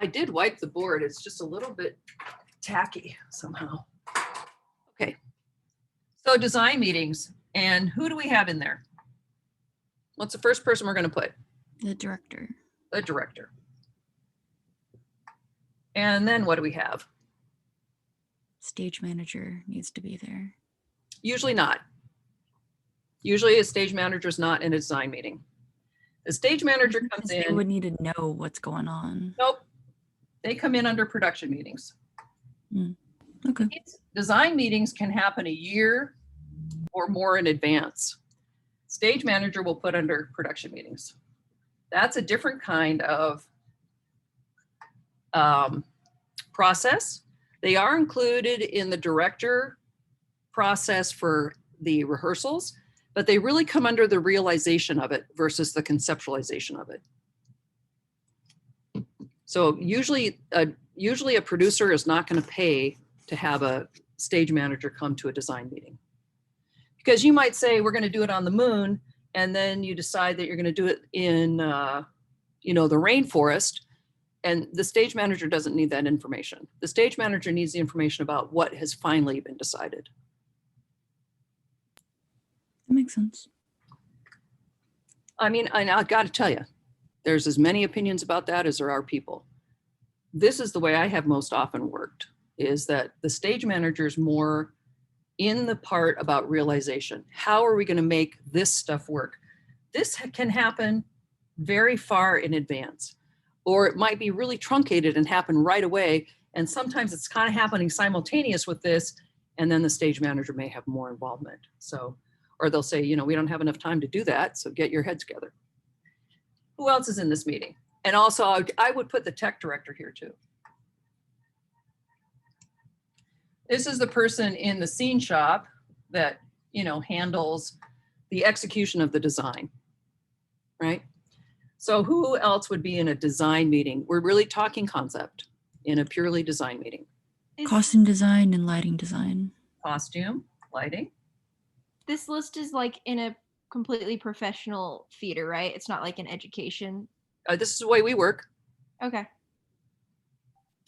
I did wipe the board. It's just a little bit tacky somehow. Okay. So design meetings, and who do we have in there? What's the first person we're going to put? The director. The director. And then what do we have? Stage manager needs to be there. Usually not. Usually a stage manager is not in a design meeting. The stage manager comes They in. would need to know what's going on. Nope. They come in under production meetings. Okay. Design meetings can happen a year or more in advance. Stage manager will put under production meetings. That's a different kind of process. They are included in the director process for the rehearsals, but they really come under the realization of it versus the conceptualization of it. So usually a producer is not going to pay to have a stage manager come to a design meeting. Because you might say, we're going to do it on the moon, and then you decide that you're going to do it in the rainforest, and the stage manager doesn't need that information. The stage manager needs the information about what has finally been decided. That makes sense. I mean, I've got to tell you, there's as many opinions about that as there are people. This is the way I have most often worked, is that the stage manager is more in the part about realization. How are we going to make this stuff work? This can happen very far in advance, or it might be really truncated and happen right away. And sometimes it's kind of happening simultaneous with this, and then the stage manager may have more involvement. So, or they'll say, we don't have enough time to do that, so get your heads together. Who else is in this meeting? And also, I would put the tech director here too. This is the person in the scene shop that, handles the execution of the design, right? So who else would be in a design meeting? We're really talking concept in a purely design meeting. Costume design and lighting design. Costume, lighting. This list is like in a completely professional theater, right? It's not like an education. This is the way we work. Okay. I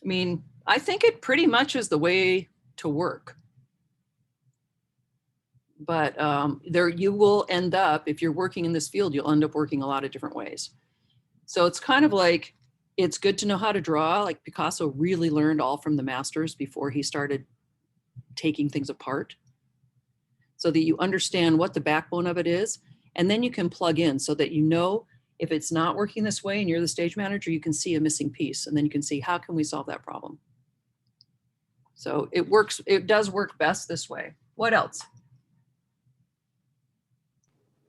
mean, I think it pretty much is the way to work. But there you will end up, if you're working in this field, you'll end up working a lot of different ways. So it's kind of like, it's good to know how to draw. Like Picasso really learned all from the masters before he started taking things apart, so that you understand what the backbone of it is. And then you can plug in so that if it's not working this way and you're the stage manager, you can see a missing piece, and then you can see, how can we solve that problem? So it does work best this way. What else?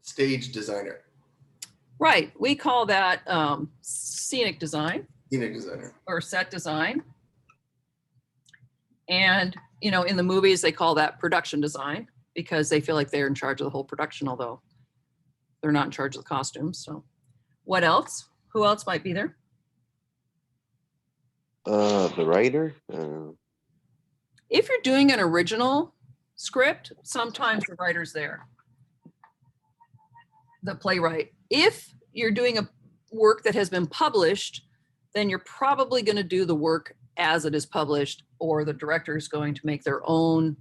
Stage designer. Right, we call that scenic design. Scenic designer. Or set design. And, in the movies, they call that production design because they feel like they're in charge of the whole production, although they're not in charge of the costumes. So what else? Who else might be there? The writer. If you're doing an original script, sometimes the writer's there. The playwright. If you're doing a work that has been published, then you're probably going to do the work as it is published, or the director is going to make their own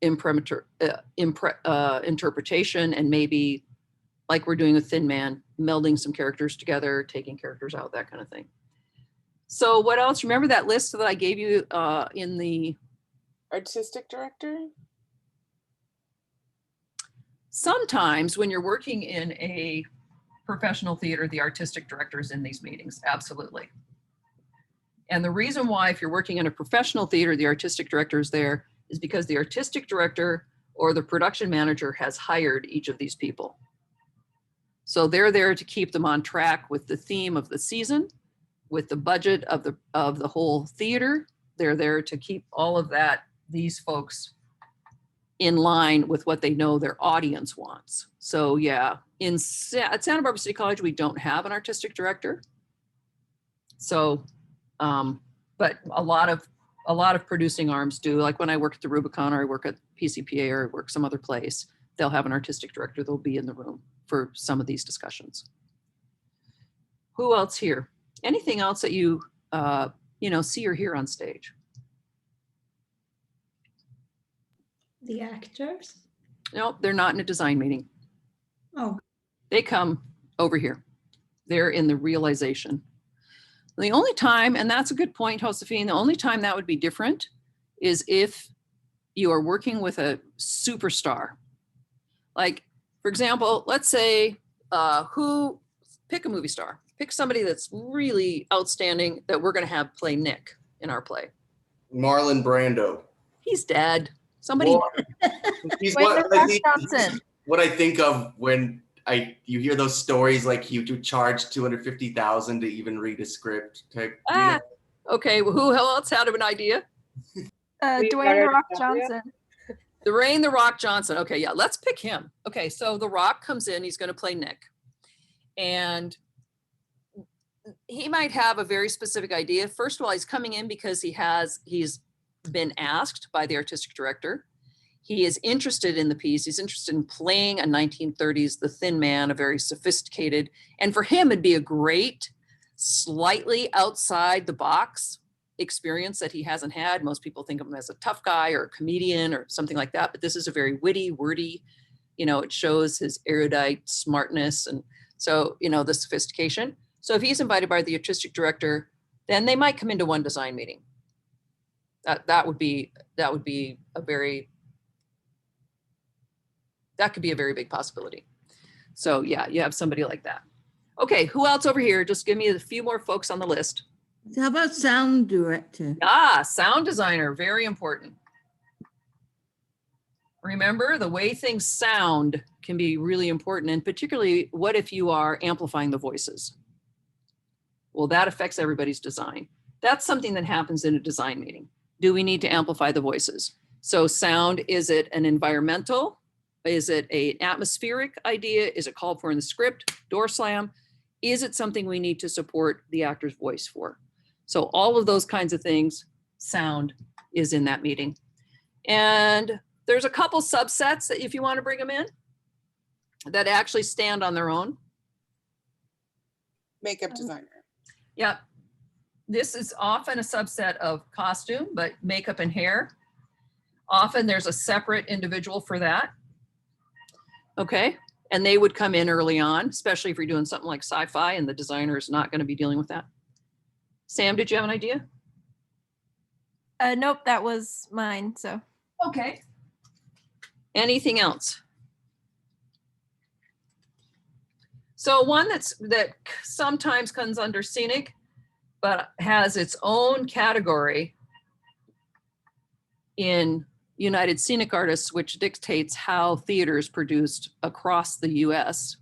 interpretation, and maybe like we're doing with Thin Man, melding some characters together, taking characters out, that kind of thing. So what else? Remember that list that I gave you in the Artistic director? sometimes when you're working in a professional theater, the artistic director is in these meetings, absolutely. And the reason why, if you're working in a professional theater, the artistic director is there is because the artistic director or the production manager has hired each of these people. So they're there to keep them on track with the theme of the season, with the budget of the whole theater. They're there to keep all of that, these folks, in line with what they know their audience wants. So yeah, at Santa Barbara City College, we don't have an artistic director. So, but a lot of producing arms do. Like when I work at the Rubicon, or I work at PCPA, or I work some other place, they'll have an artistic director. They'll be in the room for some of these discussions. Who else here? Anything else that you see or hear on stage? The actors? No, they're not in a design meeting. Oh, They come over here. They're in the realization. The only time, and that's a good point, Josephine, the only time that would be different is if you are working with a superstar. Like, for example, let's say pick a movie star. Pick somebody that's really outstanding that we're going to have play Nick in our play. Marlon Brando. He's dead. Somebody. Well, he's Wait, what, Rock Johnson. what I think of when you hear those stories, like you do charge $250,000 to even read a script type. Okay. Well, who else had an idea? Dwayne The Rock Johnson. Dwayne The Rock Johnson. Okay, yeah, let's pick him. Okay, so The Rock comes in, he's going to play Nick. And he might have a very specific idea. First of all, he's coming in because he's been asked by the artistic director. He is interested in the piece. He's interested in playing a 1930s The Thin Man, a very sophisticated, and for him, it'd be a great, slightly outside the box experience that he hasn't had. Most people think of him as a tough guy or a comedian or something like that, but this is a very witty, wordy, it shows his erudite smartness, and so, the sophistication. So if he's invited by the artistic director, then they might come into one design meeting. That could be a very big possibility. So yeah, you have somebody like that. Okay, who else over here? Just give me a few more folks on the list. How about sound director? Sound designer, very important. Remember, the way things sound can be really important, and particularly what if you are amplifying the voices? Well, that affects everybody's design. That's something that happens in a design meeting. Do we need to amplify the voices? So sound, is it an environmental? Is it an atmospheric idea? Is it called for in the script? Door slam? Is it something we need to support the actor's voice for? So all of those kinds of things, sound is in that meeting. And there's a couple subsets that if you want to bring them in, that actually stand on their own. Makeup designer. Yeah, this is often a subset of costume, but makeup and hair. Often there's a separate individual for that. Okay, and they would come in early on, especially if you're doing something like sci-fi and the designer is not going to be dealing with that. Sam, did you have an idea? Nope, that was mine, so. Okay. Anything else? So one that sometimes comes under scenic, but has its own category in United Scenic Artists, which dictates how theater is produced across the US,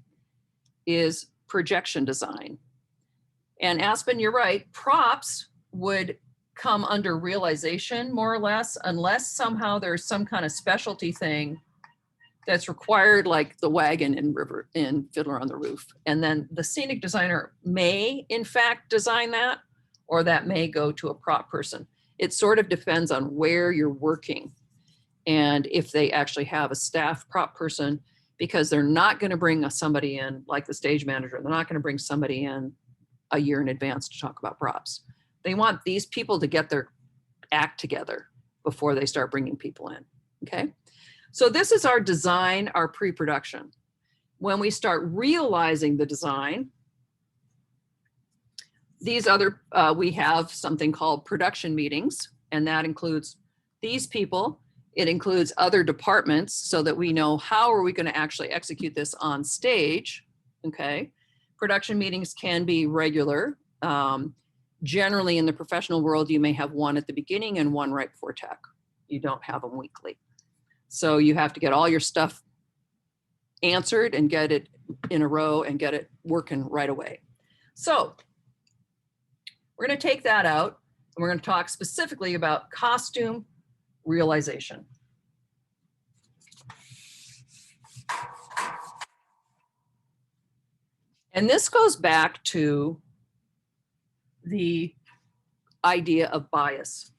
is projection design. And Aspen, you're right, props would come under realization more or less, unless somehow there's some kind of specialty thing that's required, like the wagon in Fiddler on the Roof. And then the scenic designer may in fact design that, or that may go to a prop person. It sort of depends on where you're working and if they actually have a staff prop person, because they're not going to bring somebody in like the stage manager. They're not going to bring somebody in a year in advance to talk about props. They want these people to get their act together before they start bringing people in, okay? So this is our design, our pre-production. When we start realizing the design, these other, we have something called production meetings, and that includes these people. It includes other departments so that we know how are we going to actually execute this on stage, okay? Production meetings can be regular. Generally in the professional world, you may have one at the beginning and one right before tech. You don't have them weekly. So you have to get all your stuff answered and get it in a row and get it working right away. So we're going to take that out and we're going to talk specifically about costume realization. And this goes back to the idea of bias.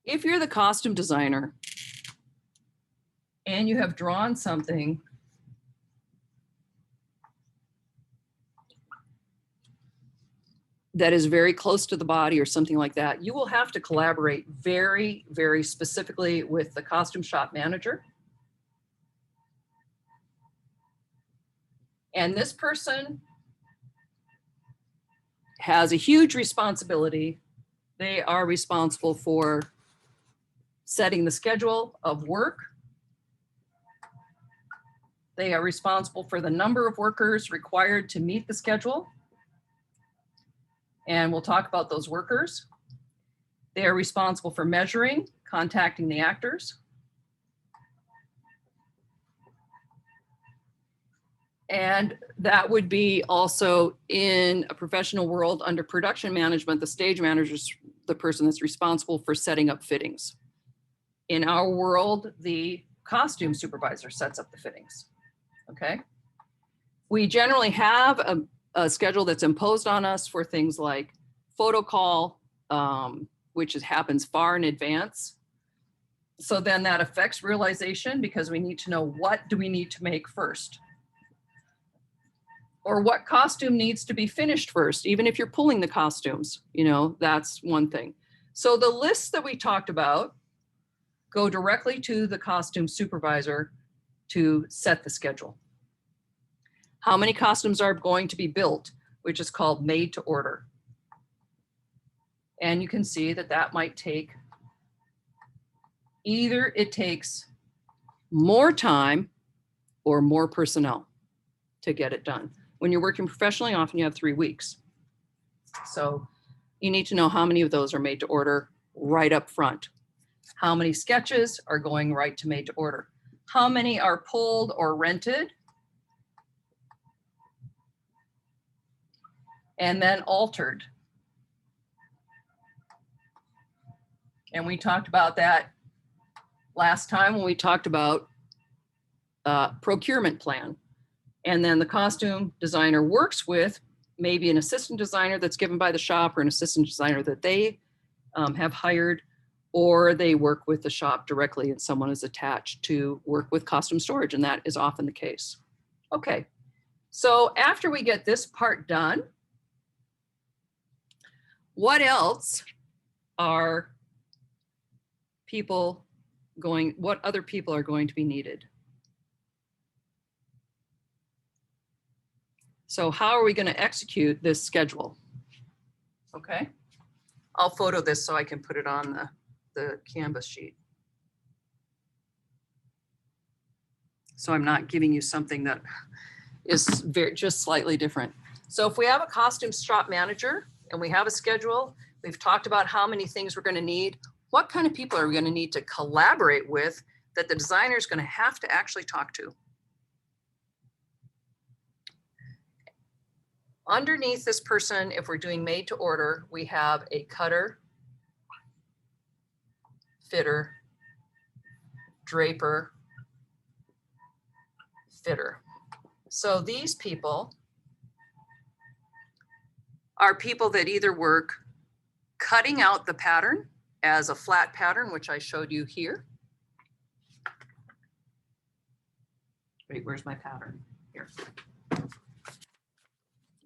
If you're the costume designer and you have drawn something that is very close to the body or something like that, you will have to collaborate very, very specifically with the costume shop manager. And this person has a huge responsibility. They are responsible for setting the schedule of work. They are responsible for the number of workers required to meet the schedule. And we'll talk about those workers. They are responsible for measuring, contacting the actors. And that would be also in a professional world under production management, the stage manager is the person that's responsible for setting up fittings. In our world, the costume supervisor sets up the fittings, okay? We generally have a schedule that's imposed on us for things like photo call, which happens far in advance. So then that affects realization because we need to know what do we need to make first. Or what costume needs to be finished first, even if you're pulling the costumes, you know, that's one thing. So the lists that we talked about go directly to the costume supervisor to set the schedule. How many costumes are going to be built, which is called made to order. And you can see that that might take, either it takes more time or more personnel to get it done. When you're working professionally, often you have 3 weeks. So you need to know how many of those are made to order right up front. How many sketches are going right to made to order? How many are pulled or rented? And then altered. And we talked about that last time when we talked about procurement plan. And then the costume designer works with maybe an assistant designer that's given by the shop or an assistant designer that they have hired, or they work with the shop directly and someone is attached to work with costume storage, and that is often the case. Okay, so after we get this part done, what else are people going, what other people are going to be needed? So how are we going to execute this schedule? Okay, I'll photo this so I can put it on the Canvas sheet. So I'm not giving you something that is just slightly different. So if we have a costume shop manager and we have a schedule, we've talked about how many things we're going to need. What kind of people are we going to need to collaborate with that the designer is going to have to actually talk to? Underneath this person, if we're doing made to order, we have a cutter, fitter, draper, fitter. So these people are people that either work cutting out the pattern as a flat pattern, which I showed you here. Wait, where's my pattern? Here.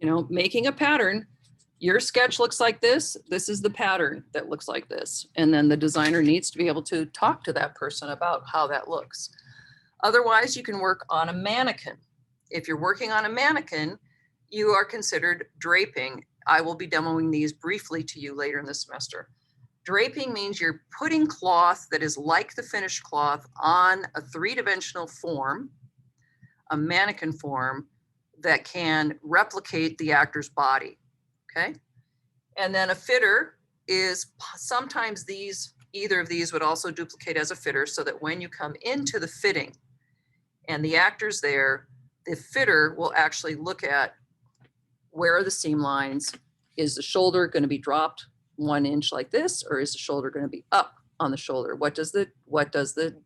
you know, making a pattern. Your sketch looks like this. This is the pattern that looks like this. And then the designer needs to be able to talk to that person about how that looks. Otherwise, you can work on a mannequin. If you're working on a mannequin, you are considered draping. I will be demoing these briefly to you later in the semester. Draping means you're putting cloth that is like the finished cloth on a three-dimensional form, a mannequin form that can replicate the actor's body, okay? And then a fitter is sometimes either of these would also duplicate as a fitter so that when you come into the fitting and the actor's there, the fitter will actually look at where are the seam lines. Is the shoulder going to be dropped 1 inch like this, or is the shoulder going to be up on the shoulder? What does the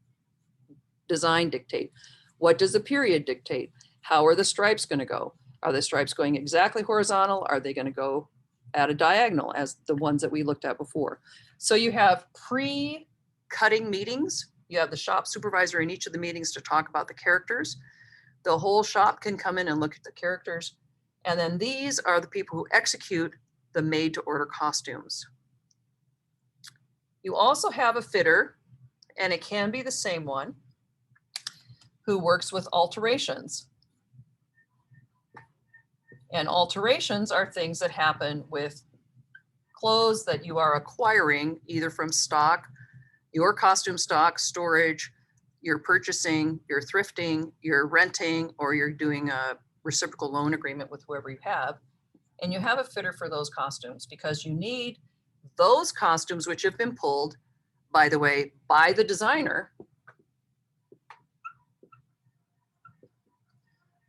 design dictate? What does the period dictate? How are the stripes going to go? Are the stripes going exactly horizontal? Are they going to go at a diagonal as the ones that we looked at before? So you have pre-cutting meetings. You have the shop supervisor in each of the meetings to talk about the characters. The whole shop can come in and look at the characters. And then these are the people who execute the made to order costumes. You also have a fitter, and it can be the same one, who works with alterations. And alterations are things that happen with clothes that you are acquiring either from stock, your costume stock, storage, you're purchasing, you're thrifting, you're renting, or you're doing a reciprocal loan agreement with whoever you have. And you have a fitter for those costumes because you need those costumes which have been pulled, by the way, by the designer,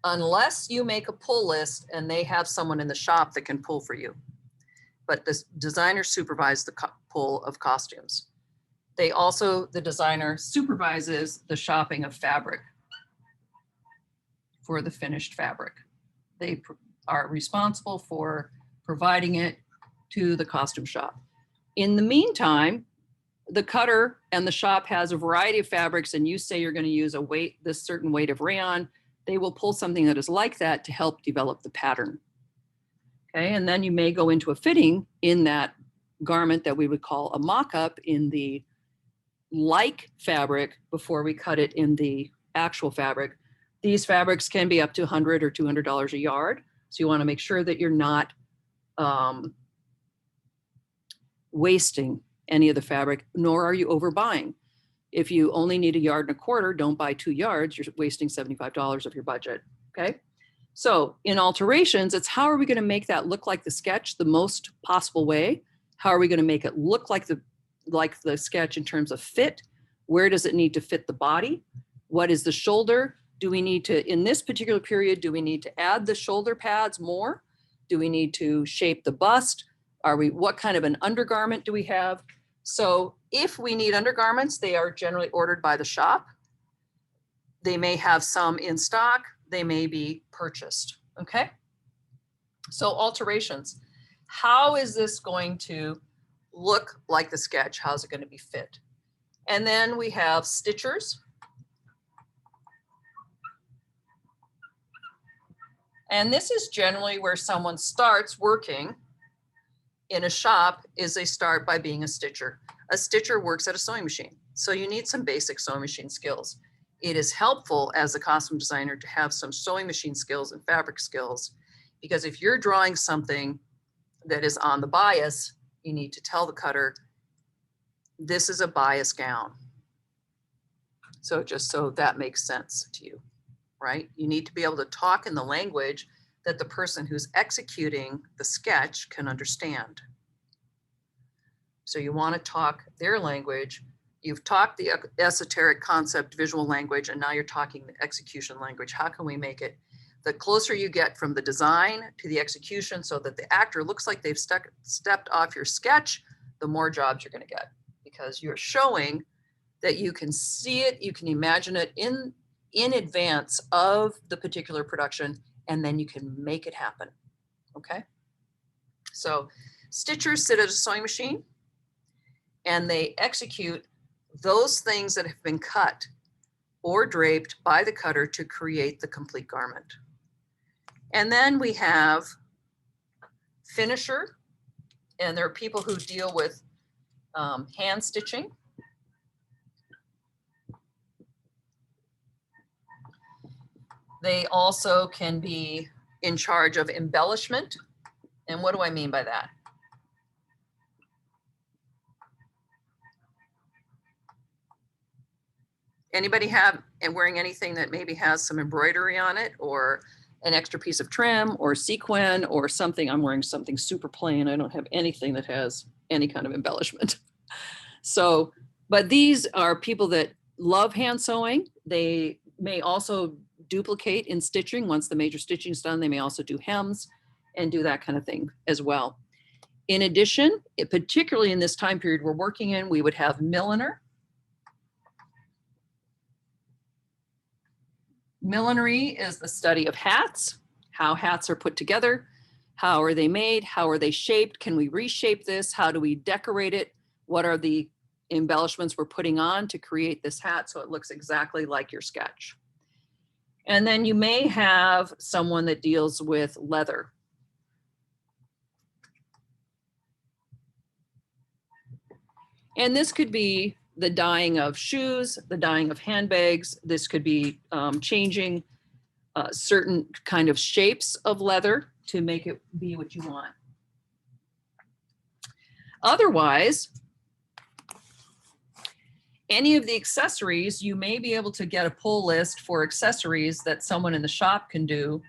unless you make a pull list and they have someone in the shop that can pull for you. But the designer supervises the pull of costumes. The designer supervises the shopping of fabric for the finished fabric. They are responsible for providing it to the costume shop. In the meantime, the cutter and the shop has a variety of fabrics, and you say you're going to use this certain weight of rayon. They will pull something that is like that to help develop the pattern. Okay, and then you may go into a fitting in that garment that we would call a mock-up in the like fabric before we cut it in the actual fabric. These fabrics can be up to $100 or $200 a yard. So you want to make sure that you're not wasting any of the fabric, nor are you overbuying. If you only need 1.25 yards, don't buy 2 yards. You're wasting $75 of your budget, okay? So in alterations, it's how are we going to make that look like the sketch the most possible way? How are we going to make it look like the sketch in terms of fit? Where does it need to fit the body? What is the shoulder? Do we need to, in this particular period, do we need to add the shoulder pads more? Do we need to shape the bust? What kind of an undergarment do we have? So if we need undergarments, they are generally ordered by the shop. They may have some in stock. They may be purchased, okay? So alterations. How is this going to look like the sketch? How's it going to be fit? And then we have stitchers. And this is generally where someone starts working in a shop is they start by being a stitcher. A stitcher works at a sewing machine. So you need some basic sewing machine skills. It is helpful as a costume designer to have some sewing machine skills and fabric skills, because if you're drawing something that is on the bias, you need to tell the cutter, this is a bias gown. So just so that makes sense to you, right? You need to be able to talk in the language that the person who's executing the sketch can understand. So you want to talk their language. You've talked the esoteric concept, visual language, and now you're talking the execution language. How can we make it? The closer you get from the design to the execution so that the actor looks like they've stepped off your sketch, the more jobs you're going to get, because you're showing that you can see it, you can imagine it in advance of the particular production, and then you can make it happen, okay? So stitchers sit at a sewing machine and they execute those things that have been cut or draped by the cutter to create the complete garment. And then we have finisher, and there are people who deal with hand stitching. They also can be in charge of embellishment. And what do I mean by that? Anybody have and wearing anything that maybe has some embroidery on it, or an extra piece of trim or sequin or something? I'm wearing something super plain. I don't have anything that has any kind of embellishment. So, but these are people that love hand sewing. They may also duplicate in stitching. Once the major stitching is done, they may also do hems and do that kind of thing as well. In addition, particularly in this time period we're working in, we would have milliner. Millinery is the study of hats, how hats are put together, how are they made, how are they shaped, can we reshape this, how do we decorate it, what are the embellishments we're putting on to create this hat so it looks exactly like your sketch. And then you may have someone that deals with leather. And this could be the dyeing of shoes, the dyeing of handbags. This could be changing certain kind of shapes of leather to make it be what you want. Otherwise, any of the accessories, you may be able to get a pull list for accessories that someone in the shop can do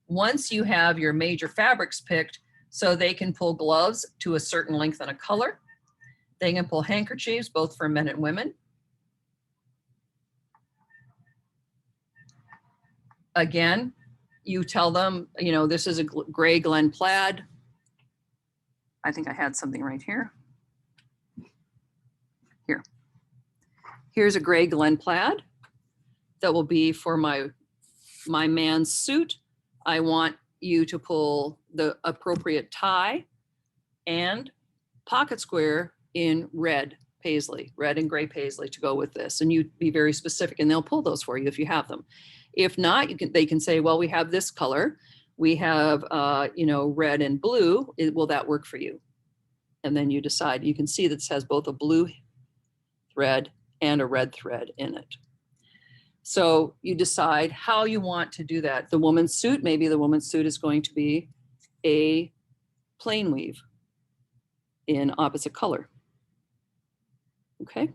once you have your major fabrics picked, so they can pull gloves to a certain length and a color. They can pull handkerchiefs, both for men and women. Again, you tell them, you know, this is a gray Glen plaid. I think I had something right here. Here. Here's a gray Glen plaid that will be for my man's suit. I want you to pull the appropriate tie and pocket square in red paisley, red and gray paisley to go with this. And you be very specific and they'll pull those for you if you have them. If not, they can say, well, we have this color. We have, you know, red and blue. Will that work for you? And then you decide. You can see that this has both a blue thread and a red thread in it. So you decide how you want to do that. The woman's suit, maybe the woman's suit is going to be a plain weave in opposite color. Okay.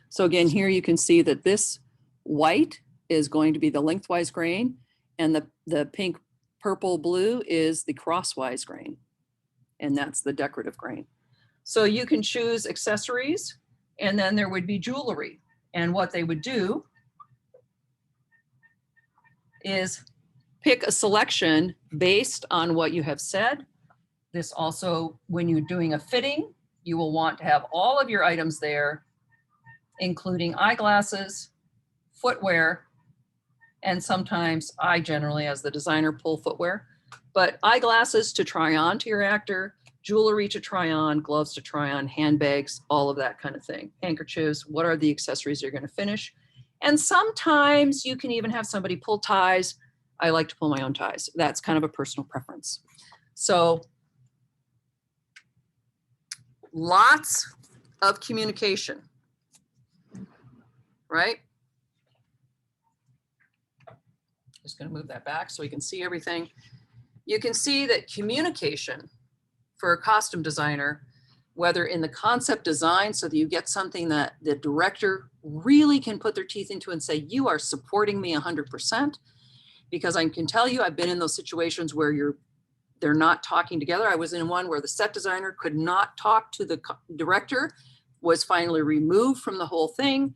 So again, here you can see that this white is going to be the lengthwise grain, and the pink, purple, blue is the crosswise grain, and that's the decorative grain. So you can choose accessories, and then there would be jewelry. And what they would do is pick a selection based on what you have said. This also, when you're doing a fitting, you will want to have all of your items there, including eyeglasses, footwear, and sometimes I generally, as the designer, pull footwear, but eyeglasses to try on to your actor, jewelry to try on, gloves to try on, handbags, all of that kind of thing. Handkerchiefs, what are the accessories you're going to finish? And sometimes you can even have somebody pull ties. I like to pull my own ties. That's kind of a personal preference. So lots of communication, right? Just going to move that back so we can see everything. You can see that communication for a costume designer, whether in the concept design so that you get something that the director really can put their teeth into and say, you are supporting me 100%, because I can tell you, I've been in those situations where they're not talking together. I was in one where the set designer could not talk to the director, was finally removed from the whole thing.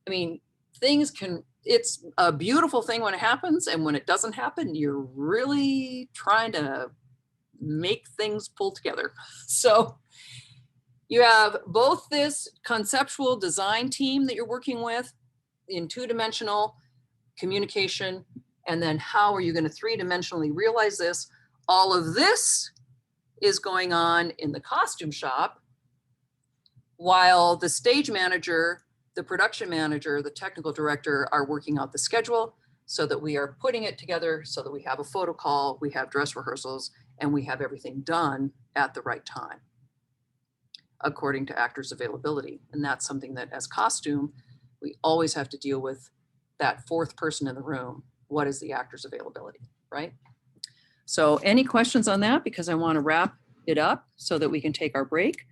I mean, it's a beautiful thing when it happens, and when it doesn't happen, you're really trying to make things pull together. So you have both this conceptual design team that you're working with in two-dimensional communication, and then how are you going to three-dimensionally realize this? All of this is going on in the costume shop, while the stage manager, the production manager, the technical director are working out the schedule so that we are putting it together so that we have a photo call, we have dress rehearsals, and we have everything done at the right time, according to actors' availability. And that's something that as costume, we always have to deal with that fourth person in the room. What is the actor's availability, right? So any questions on that? Because I want to wrap it up so that we can take our break.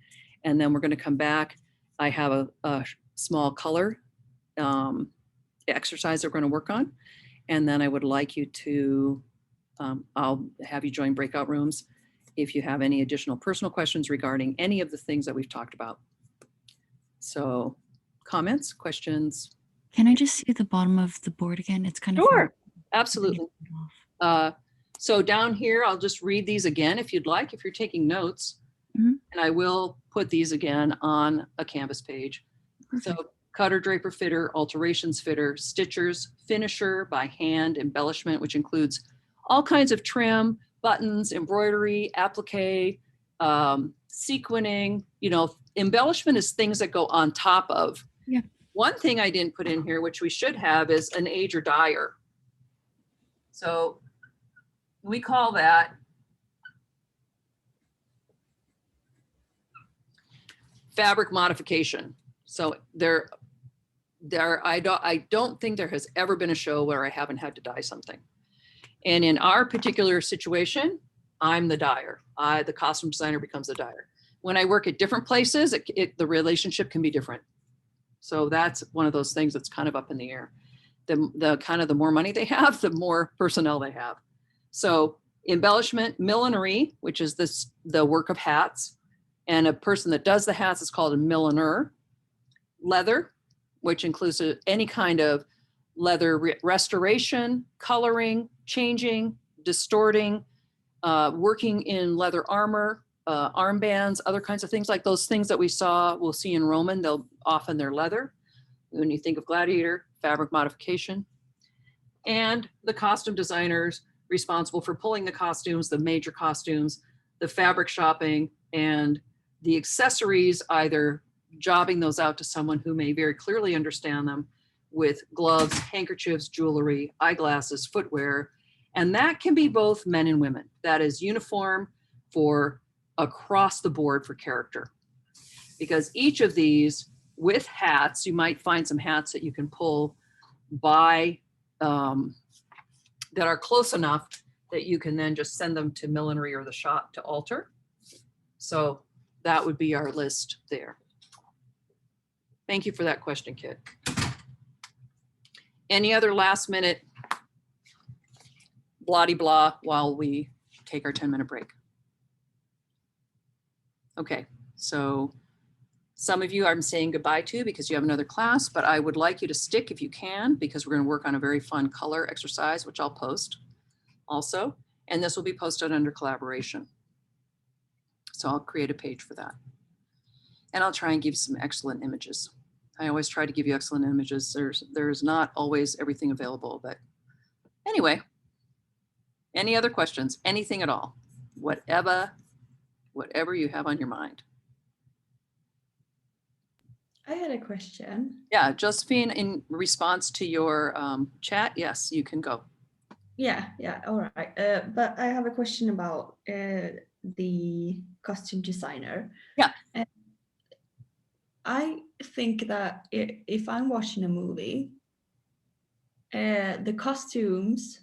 And then we're going to come back. I have a small color exercise that we're going to work on. And then I would like you to, I'll have you join breakout rooms if you have any additional personal questions regarding any of the things that we've talked about. So comments, questions? Can I just see the bottom of the board again? It's kind of Sure, hard. absolutely. So down here, I'll just read these again if you'd like, if you're taking notes. Mhm. And I will put these again on a Canvas page. So cutter, draper, fitter, alterations fitter, stitchers, finisher by hand, embellishment, which includes all kinds of trim, buttons, embroidery, applique, sequining. You know, embellishment is things that go on top of. Yeah. One thing I didn't put in here, which we should have, is an ager dyer. So we call that fabric modification. So I don't think there has ever been a show where I haven't had to dye something. And in our particular situation, I'm the dyer. The costume designer becomes the dyer. When I work at different places, the relationship can be different. So that's one of those things that's kind of up in the air. The more money they have, the more personnel they have. So embellishment, millinery, which is the work of hats. And a person that does the hats is called a milliner. Leather, which includes any kind of leather restoration, coloring, changing, distorting, working in leather armor, armbands, other kinds of things like those things that we'll see in Roman. They're leather. When you think of gladiator, fabric modification. And the costume designers responsible for pulling the costumes, the major costumes, the fabric shopping, and the accessories, either jobbing those out to someone who may very clearly understand them with gloves, handkerchiefs, jewelry, eyeglasses, footwear. And that can be both men and women. That is uniform for across the board for character. Because each of these with hats, you might find some hats that you can pull by that are close enough that you can then just send them to millinery or the shop to alter. So that would be our list there. Thank you for that question, Kit. Any other last minute blah-de-blah while we take our 10-minute break? Okay, so some of you I'm saying goodbye to because you have another class, but I would like you to stick if you can, because we're going to work on a very fun color exercise, which I'll post also. And this will be posted under collaboration. So I'll create a page for that. And I'll try and give some excellent images. I always try to give you excellent images. There's not always everything available, but anyway, any other questions? Anything at all? Whatever you have on your mind. I had a question. Yeah, Josephine, in response to your chat, yes, you can go. Yeah, all right. But I have a question about the costume designer. Yeah. I think that if I'm watching a movie, the costumes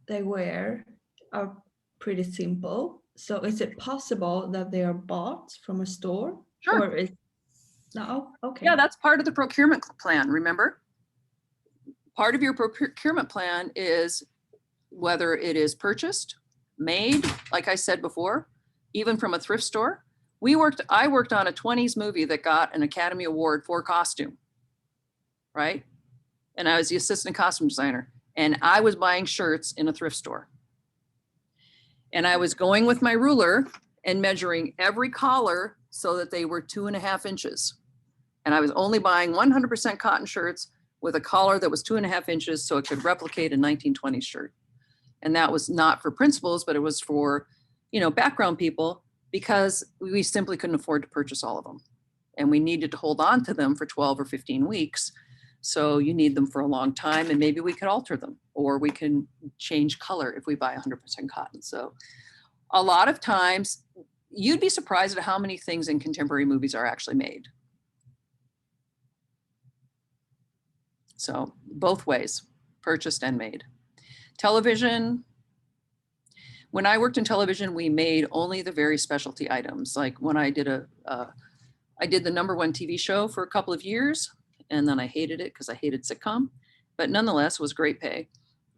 they wear are pretty simple. So is it possible that they are bought from a store? Sure. Or is no? Okay. Yeah, that's part of the procurement plan, remember? Part of your procurement plan is whether it is purchased, made, like I said before, even from a thrift store. I worked on a 20s movie that got an Academy Award for costume, right? And I was the assistant costume designer, and I was buying shirts in a thrift store. And I was going with my ruler and measuring every collar so that they were 2.5 inches. And I was only buying 100% cotton shirts with a collar that was 2.5 inches so it could replicate a 1920s shirt. And that was not for principals, but it was for, background people, because we simply couldn't afford to purchase all of them. And we needed to hold on to them for 12 or 15 weeks. So you need them for a long time, and maybe we could alter them, or we can change color if we buy 100% cotton. So a lot of times you'd be surprised at how many things in contemporary movies are actually made. So both ways, purchased and made. Television, when I worked in television, we made only the very specialty items. Like when I did I did the #1 TV show for a couple of years, and then I hated it because I hated sitcom, but nonetheless was great pay.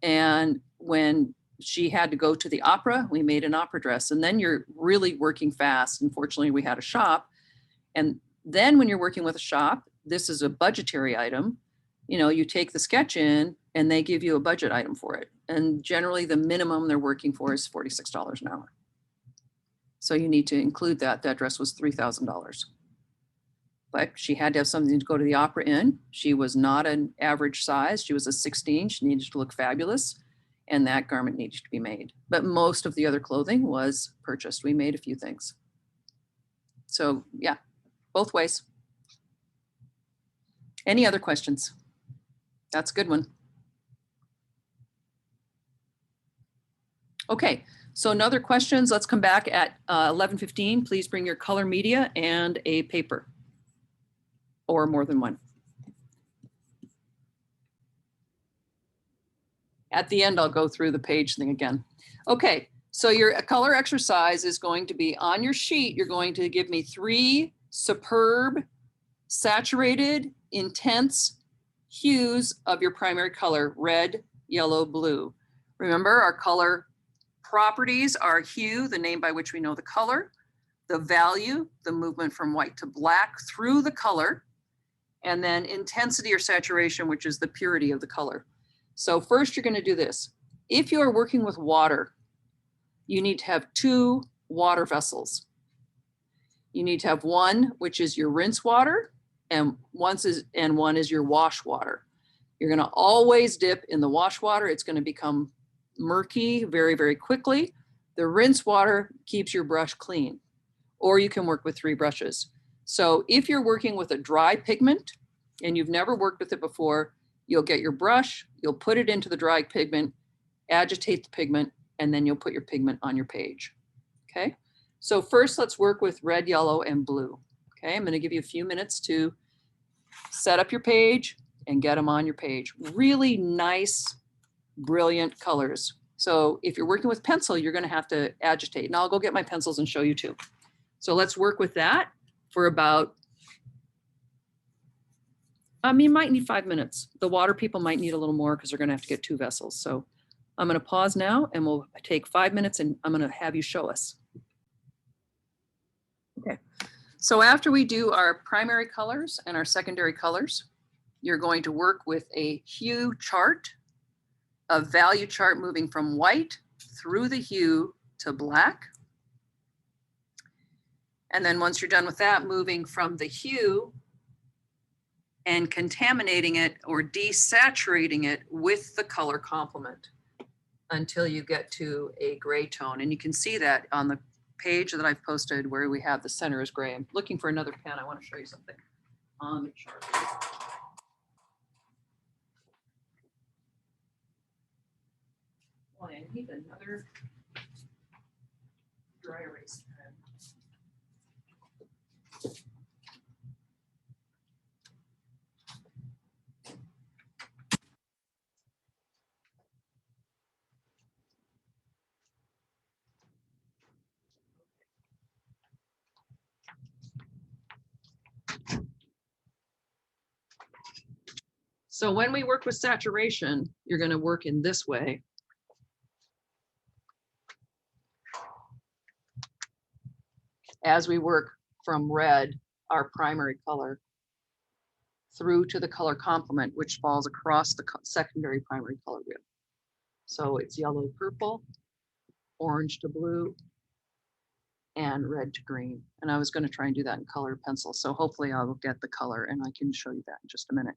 And when she had to go to the opera, we made an opera dress, and then you're really working fast. Unfortunately, we had a shop. And then when you're working with a shop, this is a budgetary item. You know, you take the sketch in and they give you a budget item for it. And generally the minimum they're working for is $46 an hour. So you need to include that. That dress was $3,000. But she had to have something to go to the opera in. She was not an average size. She was a 16. She needed to look fabulous. And that garment needed to be made. But most of the other clothing was purchased. We made a few things. So yeah, both ways. Any other questions? That's a good one. Okay, so no other questions. Let's come back at 11:15. Please bring your color media and a paper, or more than one. At the end, I'll go through the page thing again. Okay, so your color exercise is going to be on your sheet. You're going to give me 3 superb, saturated, intense hues of your primary color: red, yellow, blue. Remember, our color properties are hue, the name by which we know the color; the value, the movement from white to black through the color; and then intensity or saturation, which is the purity of the color. So first you're going to do this. If you are working with water, you need to have 2 water vessels. You need to have one, which is your rinse water, and one is your wash water. You're going to always dip in the wash water. It's going to become murky very, very quickly. The rinse water keeps your brush clean, or you can work with 3 brushes. So if you're working with a dry pigment and you've never worked with it before, you'll get your brush, you'll put it into the dry pigment, agitate the pigment, and then you'll put your pigment on your page. Okay, so first let's work with red, yellow, and blue. Okay, I'm going to give you a few minutes to set up your page and get them on your page. Really nice, brilliant colors. So if you're working with pencil, you're going to have to agitate. And I'll go get my pencils and show you too. So let's work with that for about, you might need 5 minutes. The water people might need a little more because they're going to have to get 2 vessels. So I'm going to pause now and we'll take 5 minutes and I'm going to have you show us. Okay. So after we do our primary colors and our secondary colors, you're going to work with a hue chart, a value chart moving from white through the hue to black. And then once you're done with that, moving from the hue and contaminating it or desaturating it with the color complement until you get to a gray tone. And you can see that on the page that I've posted where we have the center is gray. I'm looking for another pen. I want to show you something on the chart. Oh, I need another dry erase pen. So when we work with saturation, you're going to work in this way. As we work from red, our primary color, through to the color complement, which falls across the secondary primary color wheel. So it's yellow, purple, orange to blue, and red to green. And I was going to try and do that in color pencil. So hopefully I will get the color and I can show you that in just a minute.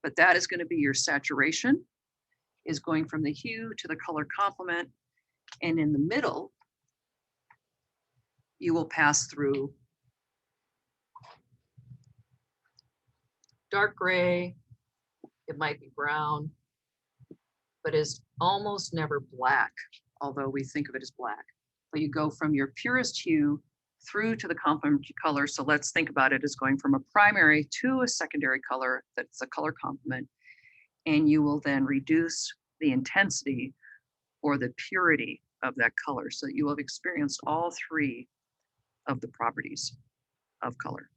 But that is going to be your saturation, is going from the hue to the color complement. And in the middle, you will pass through dark gray, it might be brown, but is almost never black, although we think of it as black. but you go from your purest hue through to the complement color. So let's think about it as going from a primary to a secondary color that's a color complement. And you will then reduce the intensity or the purity of that color so that you will have experienced all three of the properties of color.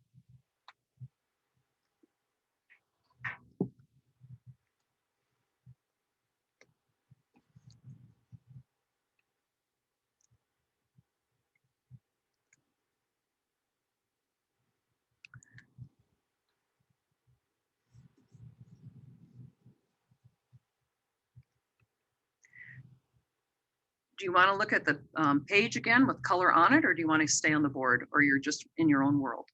Do you want to look at the page again with color on it, or do you want to stay on the board, or you're just in your own world?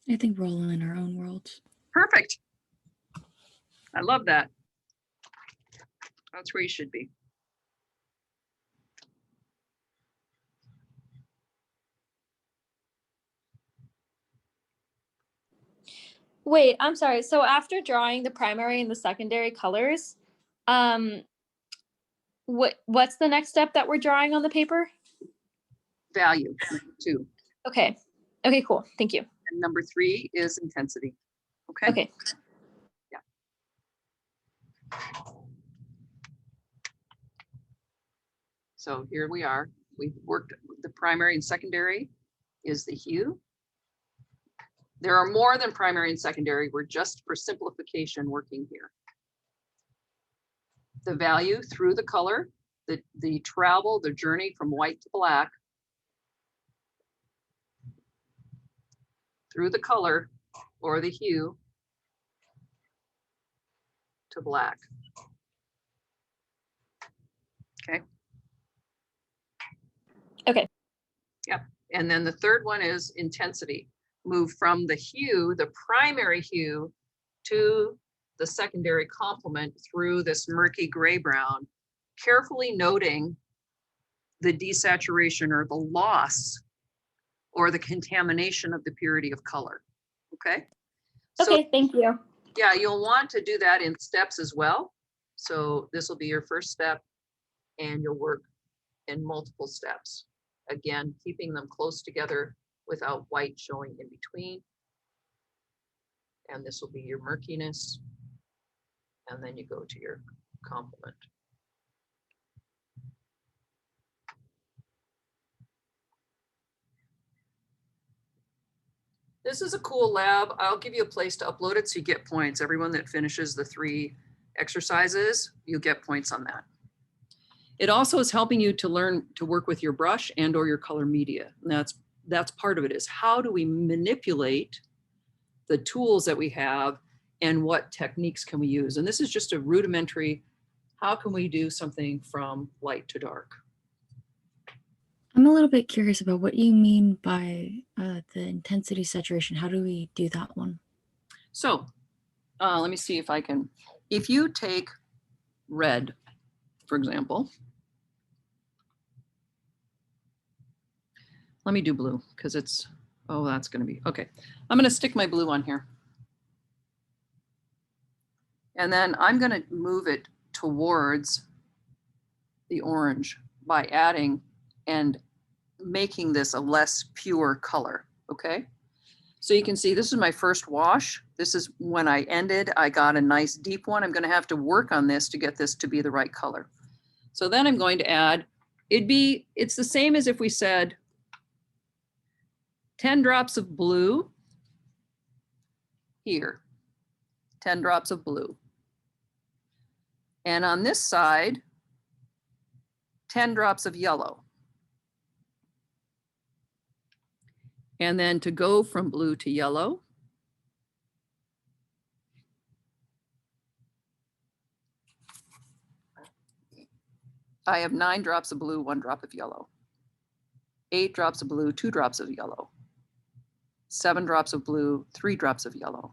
I think we're all in our own worlds. Perfect. I love that. That's where you should be. Wait, I'm sorry. So after drawing the primary and the secondary colors, what's the next step that we're drawing on the paper? Value, 2. Okay. Okay, cool. Thank you. And number 3 is intensity. Okay. Okay. So here we are. We've worked the primary and secondary is the hue. There are more than primary and secondary. We're just for simplification working here. The value through the color, the travel, the journey from white to black through the color or the hue to black. Okay. Okay. Yep. And then the third one is intensity. Move from the hue, the primary hue, to the secondary complement through this murky gray brown, carefully noting the desaturation or the loss or the contamination of the purity of color. Okay. Okay, thank you. Yeah, you'll want to do that in steps as well. So this will be your first step, and you'll work in multiple steps. Again, keeping them close together without white showing in between. And this will be your murkiness. And then you go to your complement. This is a cool lab. I'll give you a place to upload it so you get points. Everyone that finishes the 3 exercises, you get points on that. It also is helping you to learn to work with your brush and or your color media. And that's part of it, is how do we manipulate the tools that we have and what techniques can we use? And this is just a rudimentary, how can we do something from light to dark? I'm a little bit curious about what you mean by the intensity saturation. How do we do that one? So let me see if I can, if you take red, for example, let me do blue because it's, oh, that's going to be, okay. I'm going to stick my blue on here. And then I'm going to move it towards the orange by adding and making this a less pure color, okay? So you can see this is my first wash. This is when I ended, I got a nice deep one. I'm going to have to work on this to get this to be the right color. So then I'm going to add, it's the same as if we said 10 drops of blue here, 10 drops of blue. And on this side, 10 drops of yellow. And then to go from blue to yellow, I have 9 drops of blue, 1 drop of yellow. 8 drops of blue, 2 drops of yellow. 7 drops of blue, 3 drops of yellow.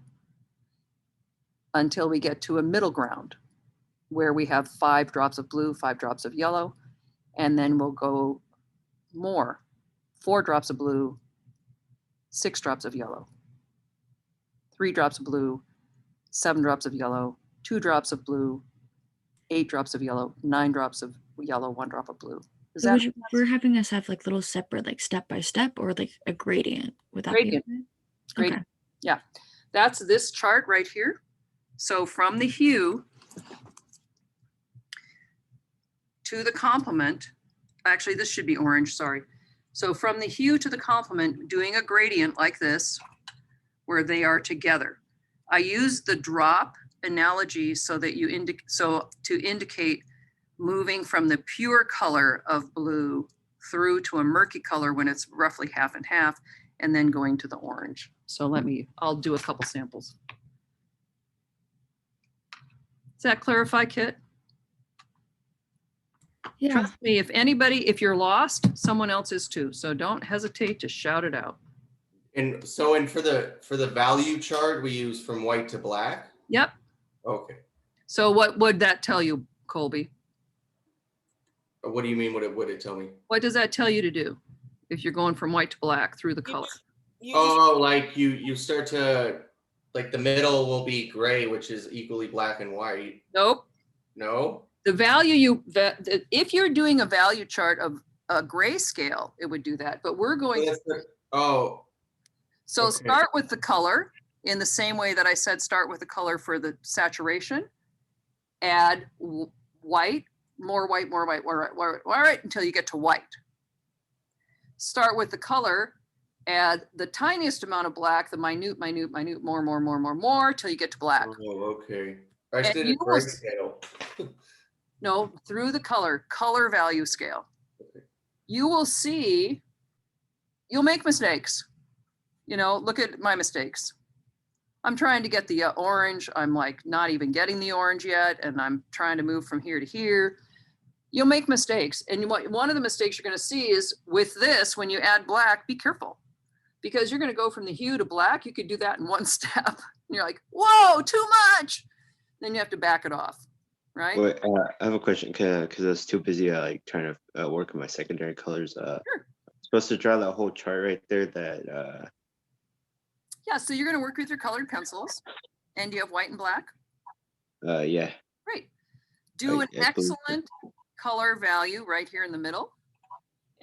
Until we get to a middle ground where we have 5 drops of blue, 5 drops of yellow, and then we'll go more, 4 drops of blue, 6 drops of yellow, 3 drops of blue, 7 drops of yellow, 2 drops of blue, 8 drops of yellow, 9 drops of yellow, 1 drop of blue. Does So that would we're having us have like little separate, like step by step, or like a gradient? Would that Gradient. be okay? Gradient. Yeah, that's this chart right here. So from the hue to the complement, actually this should be orange, sorry. So from the hue to the complement, doing a gradient like this, where they are together. I use the drop analogy so that you to indicate moving from the pure color of blue through to a murky color when it's roughly half and half, and then going to the orange. So I'll do a couple samples. Does that clarify, Kit? Yeah. Trust me, if you're lost, someone else is too. So don't hesitate to shout it out. And for the value chart, we use from white to black. Yep. Okay. So what would that tell you, Colby? What do you mean? What would it tell me? What does that tell you to do if you're going from white to black through the color? Oh, like you start to, like the middle will be gray, which is equally black and white. Nope. No. The value if you're doing a value chart of a grayscale, it would do that. But we're going. So okay. Start with the color in the same way that I said start with the color for the saturation. Add white, more white, more white, more white, more white, until you get to white. Start with the color, add the tiniest amount of black, the minute, more, till you get to black. Oh, okay. I did it grayscale. No, through the color value scale. Okay. You will see, you'll make mistakes. Look at my mistakes. I'm trying to get the orange. I'm like not even getting the orange yet. And I'm trying to move from here to here. You'll make mistakes. And one of the mistakes you're going to see is with this, when you add black, be careful because you're going to go from the hue to black. You could do that in one step. And you're like, whoa, too much. Then you have to back it off. Right? Wait, I have a question because I was too busy like trying to work on my secondary colors. Sure. Supposed to draw that whole chart right there. That yeah. So you're going to work with your colored pencils, and do you have white and black? yeah. Great. Do an I believe excellent color value right here in the middle,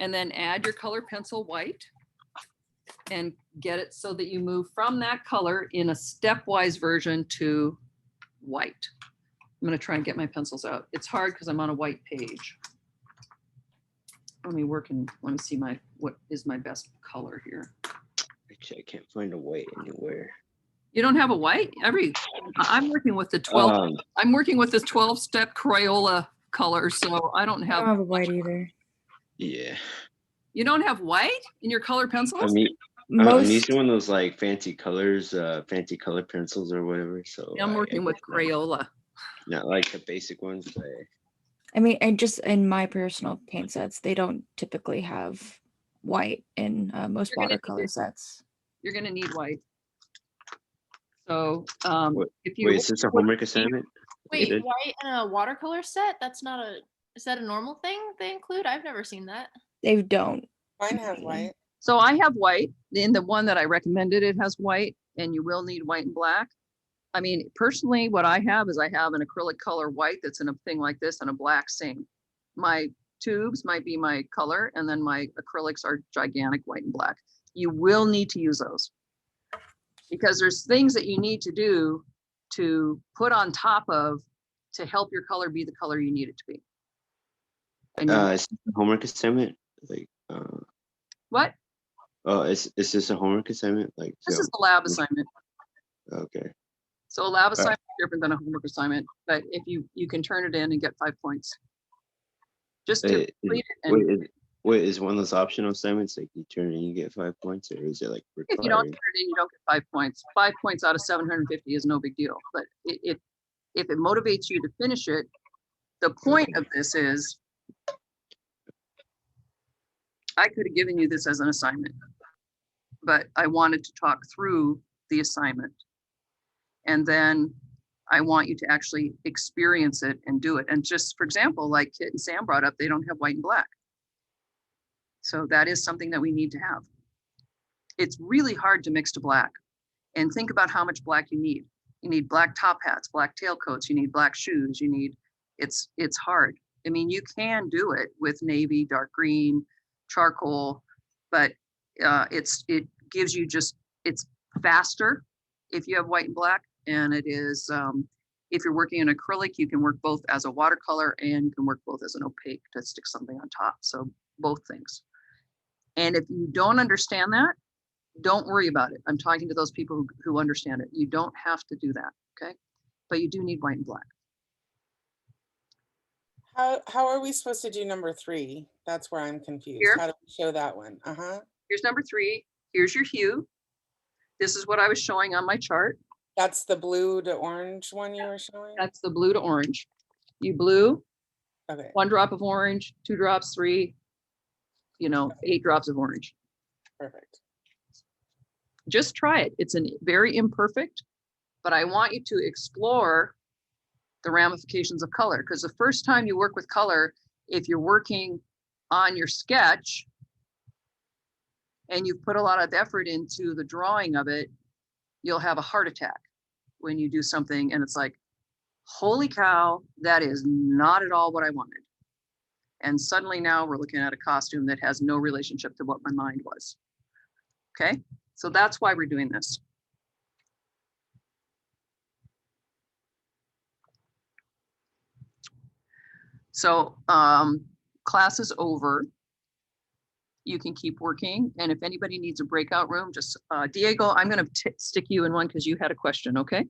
and then add your color pencil white, and get it so that you move from that color in a stepwise version to white. I'm going to try and get my pencils out. It's hard because I'm on a white page. Let me see what is my best color here. Actually, I can't find a white anywhere. You don't have a white? I'm working with the 12. I'm working with this 12-step Crayola color, so I don't I have. don't have a white either. Yeah. You don't have white in your color pencils? I'm using one of those like fancy colors, fancy color pencils or whatever. So I'm working with Crayola. Not like the basic ones. I mean, in my personal paint sets, they don't typically have white in most watercolor sets. You're going to need white. So if you is this a homework assignment? Wait, white in a watercolor set? Is that a normal thing they include? I've never seen that. They don't. Mine have white. So I have white. In the one that I recommended, it has white, and you will need white and black. I mean, personally, what I have is I have an acrylic color white that's in a thing like this and a black same. My tubes might be my color, and then my acrylics are gigantic white and black. You will need to use those because there's things that you need to do to put on top of to help your color be the color you need it to be. Is this a homework assignment? Like what? Oh, is this a homework assignment? Like this is the lab assignment. Okay. So a lab assignment is different than a homework assignment, but if you can turn it in and get 5 points. Just to complete it. Wait, is one of those optional assignments like you turn it in, you get 5 points, or is it like required? If you don't turn it in, you don't get 5 points. 5 points out of 750 is no big deal. But if it motivates you to finish it, the point of this is I could have given you this as an assignment, but I wanted to talk through the assignment. And then I want you to actually experience it and do it. And just for example, like Kit and Sam brought up, they don't have white and black. So that is something that we need to have. It's really hard to mix to black. And think about how much black you need. You need black top hats, black tailcoats, you need black shoes, you need It's hard. I mean, you can do it with navy, dark green, charcoal, but it gives you just, it's faster if you have white and black, and it is, if you're working in acrylic, you can work both as a watercolor and you can work both as an opaque to stick something on top. So both things. And if you don't understand that, don't worry about it. I'm talking to those people who understand it. You don't have to do that, okay? But you do need white and black. How are we supposed to do number 3? That's where I'm confused. Here. How do we show that one? Uh-huh. Here's number 3. Here's your hue. This is what I was showing on my chart. That's the blue to orange one you were showing? That's the blue to orange. You blue, Okay. 1 drop of orange, 2 drops, 3, 8 drops of orange. Perfect. Just try it. It's very imperfect, but I want you to explore the ramifications of color, because the first time you work with color, if you're working on your sketch and you've put a lot of effort into the drawing of it, you'll have a heart attack when you do something and it's like, holy cow, that is not at all what I wanted. And suddenly now we're looking at a costume that has no relationship to what my mind was. Okay, so that's why we're doing this. So class is over. You can keep working. And if anybody needs a breakout room, just Diego, I'm going to stick you in one because you had a question, okay?